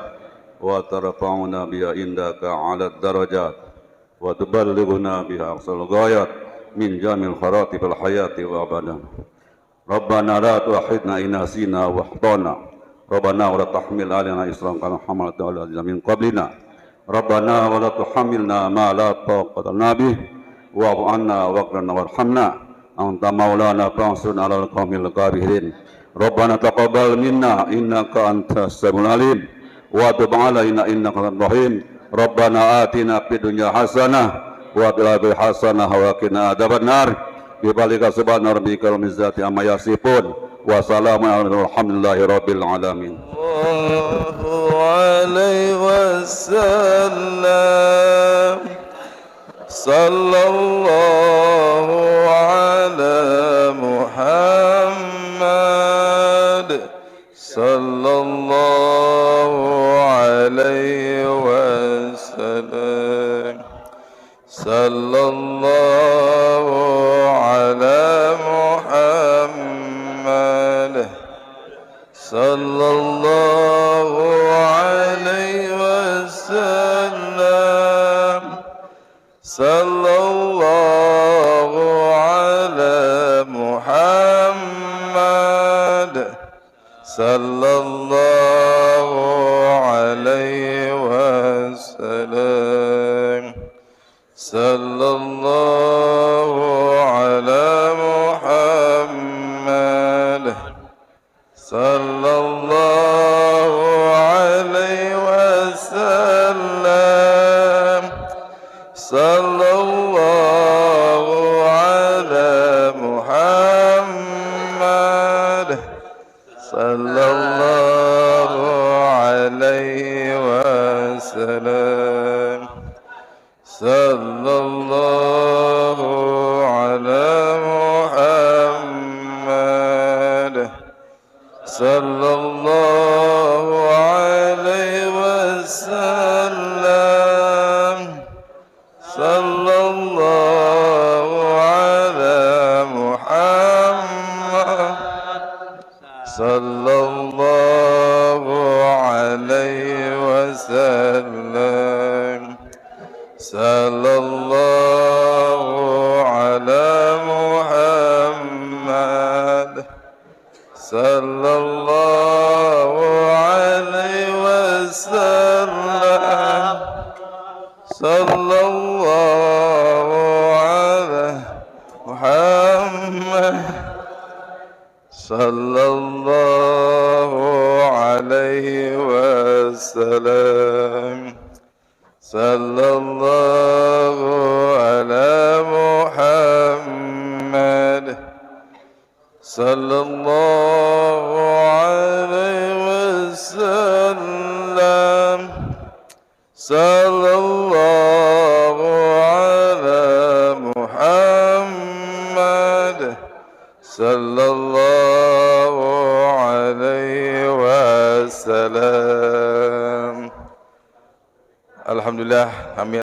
wa tarfa'una biha indaka 'ala darajat wa tuballighuna biha aqsal ghayat min jami'il kharatibil hayati wa abadan. Rabbana la tu'akhidna in nasina wa akhtana. Rabbana wa la tahmil 'alaina isran kama hamaltahu 'ala alladziina min qablina. Rabbana wa la tuhammilna ma la taqata lana bih wa'fu 'anna waghfir lana warhamna anta maulana fansurna 'alal qaumil kafirin. Rabbana taqabbal minna innaka antas samiul 'alim wa tub 'alaina innaka antar rahim. Rabbana atina fid dunya hasanah wa fil akhirati hasanah wa qina adzabannar. Bi balika subhana rabbika rabbil izzati amma yasifun wa salamun alhamdulillahi rabbil alamin. Sallallahu alaihi wasallam. Sallallahu ala Muhammad. Sallallahu alaihi wasallam. Sallallahu ala Muhammad. Sallallahu alaihi wasallam. Sallallahu ala Muhammad. Sallallahu alaihi wasallam. Sallallahu ala Muhammad. Sallallahu alaihi wasallam. Sallallahu ala Muhammad. Sallallahu alaihi wasallam. Sallallahu ala Muhammad. Sallallahu alaihi wasallam. Sallallahu ala Muhammad. Sallallahu alaihi wasallam. Sallallahu ala Muhammad. Sallallahu alaihi wasallam. Sallallahu ala Muhammad. Sallallahu alaihi wasallam. Sallallahu ala Muhammad. Sallallahu alaihi wasallam. Sallallahu ala Muhammad. Sallallahu alaihi wasallam. Alhamdulillah, amin.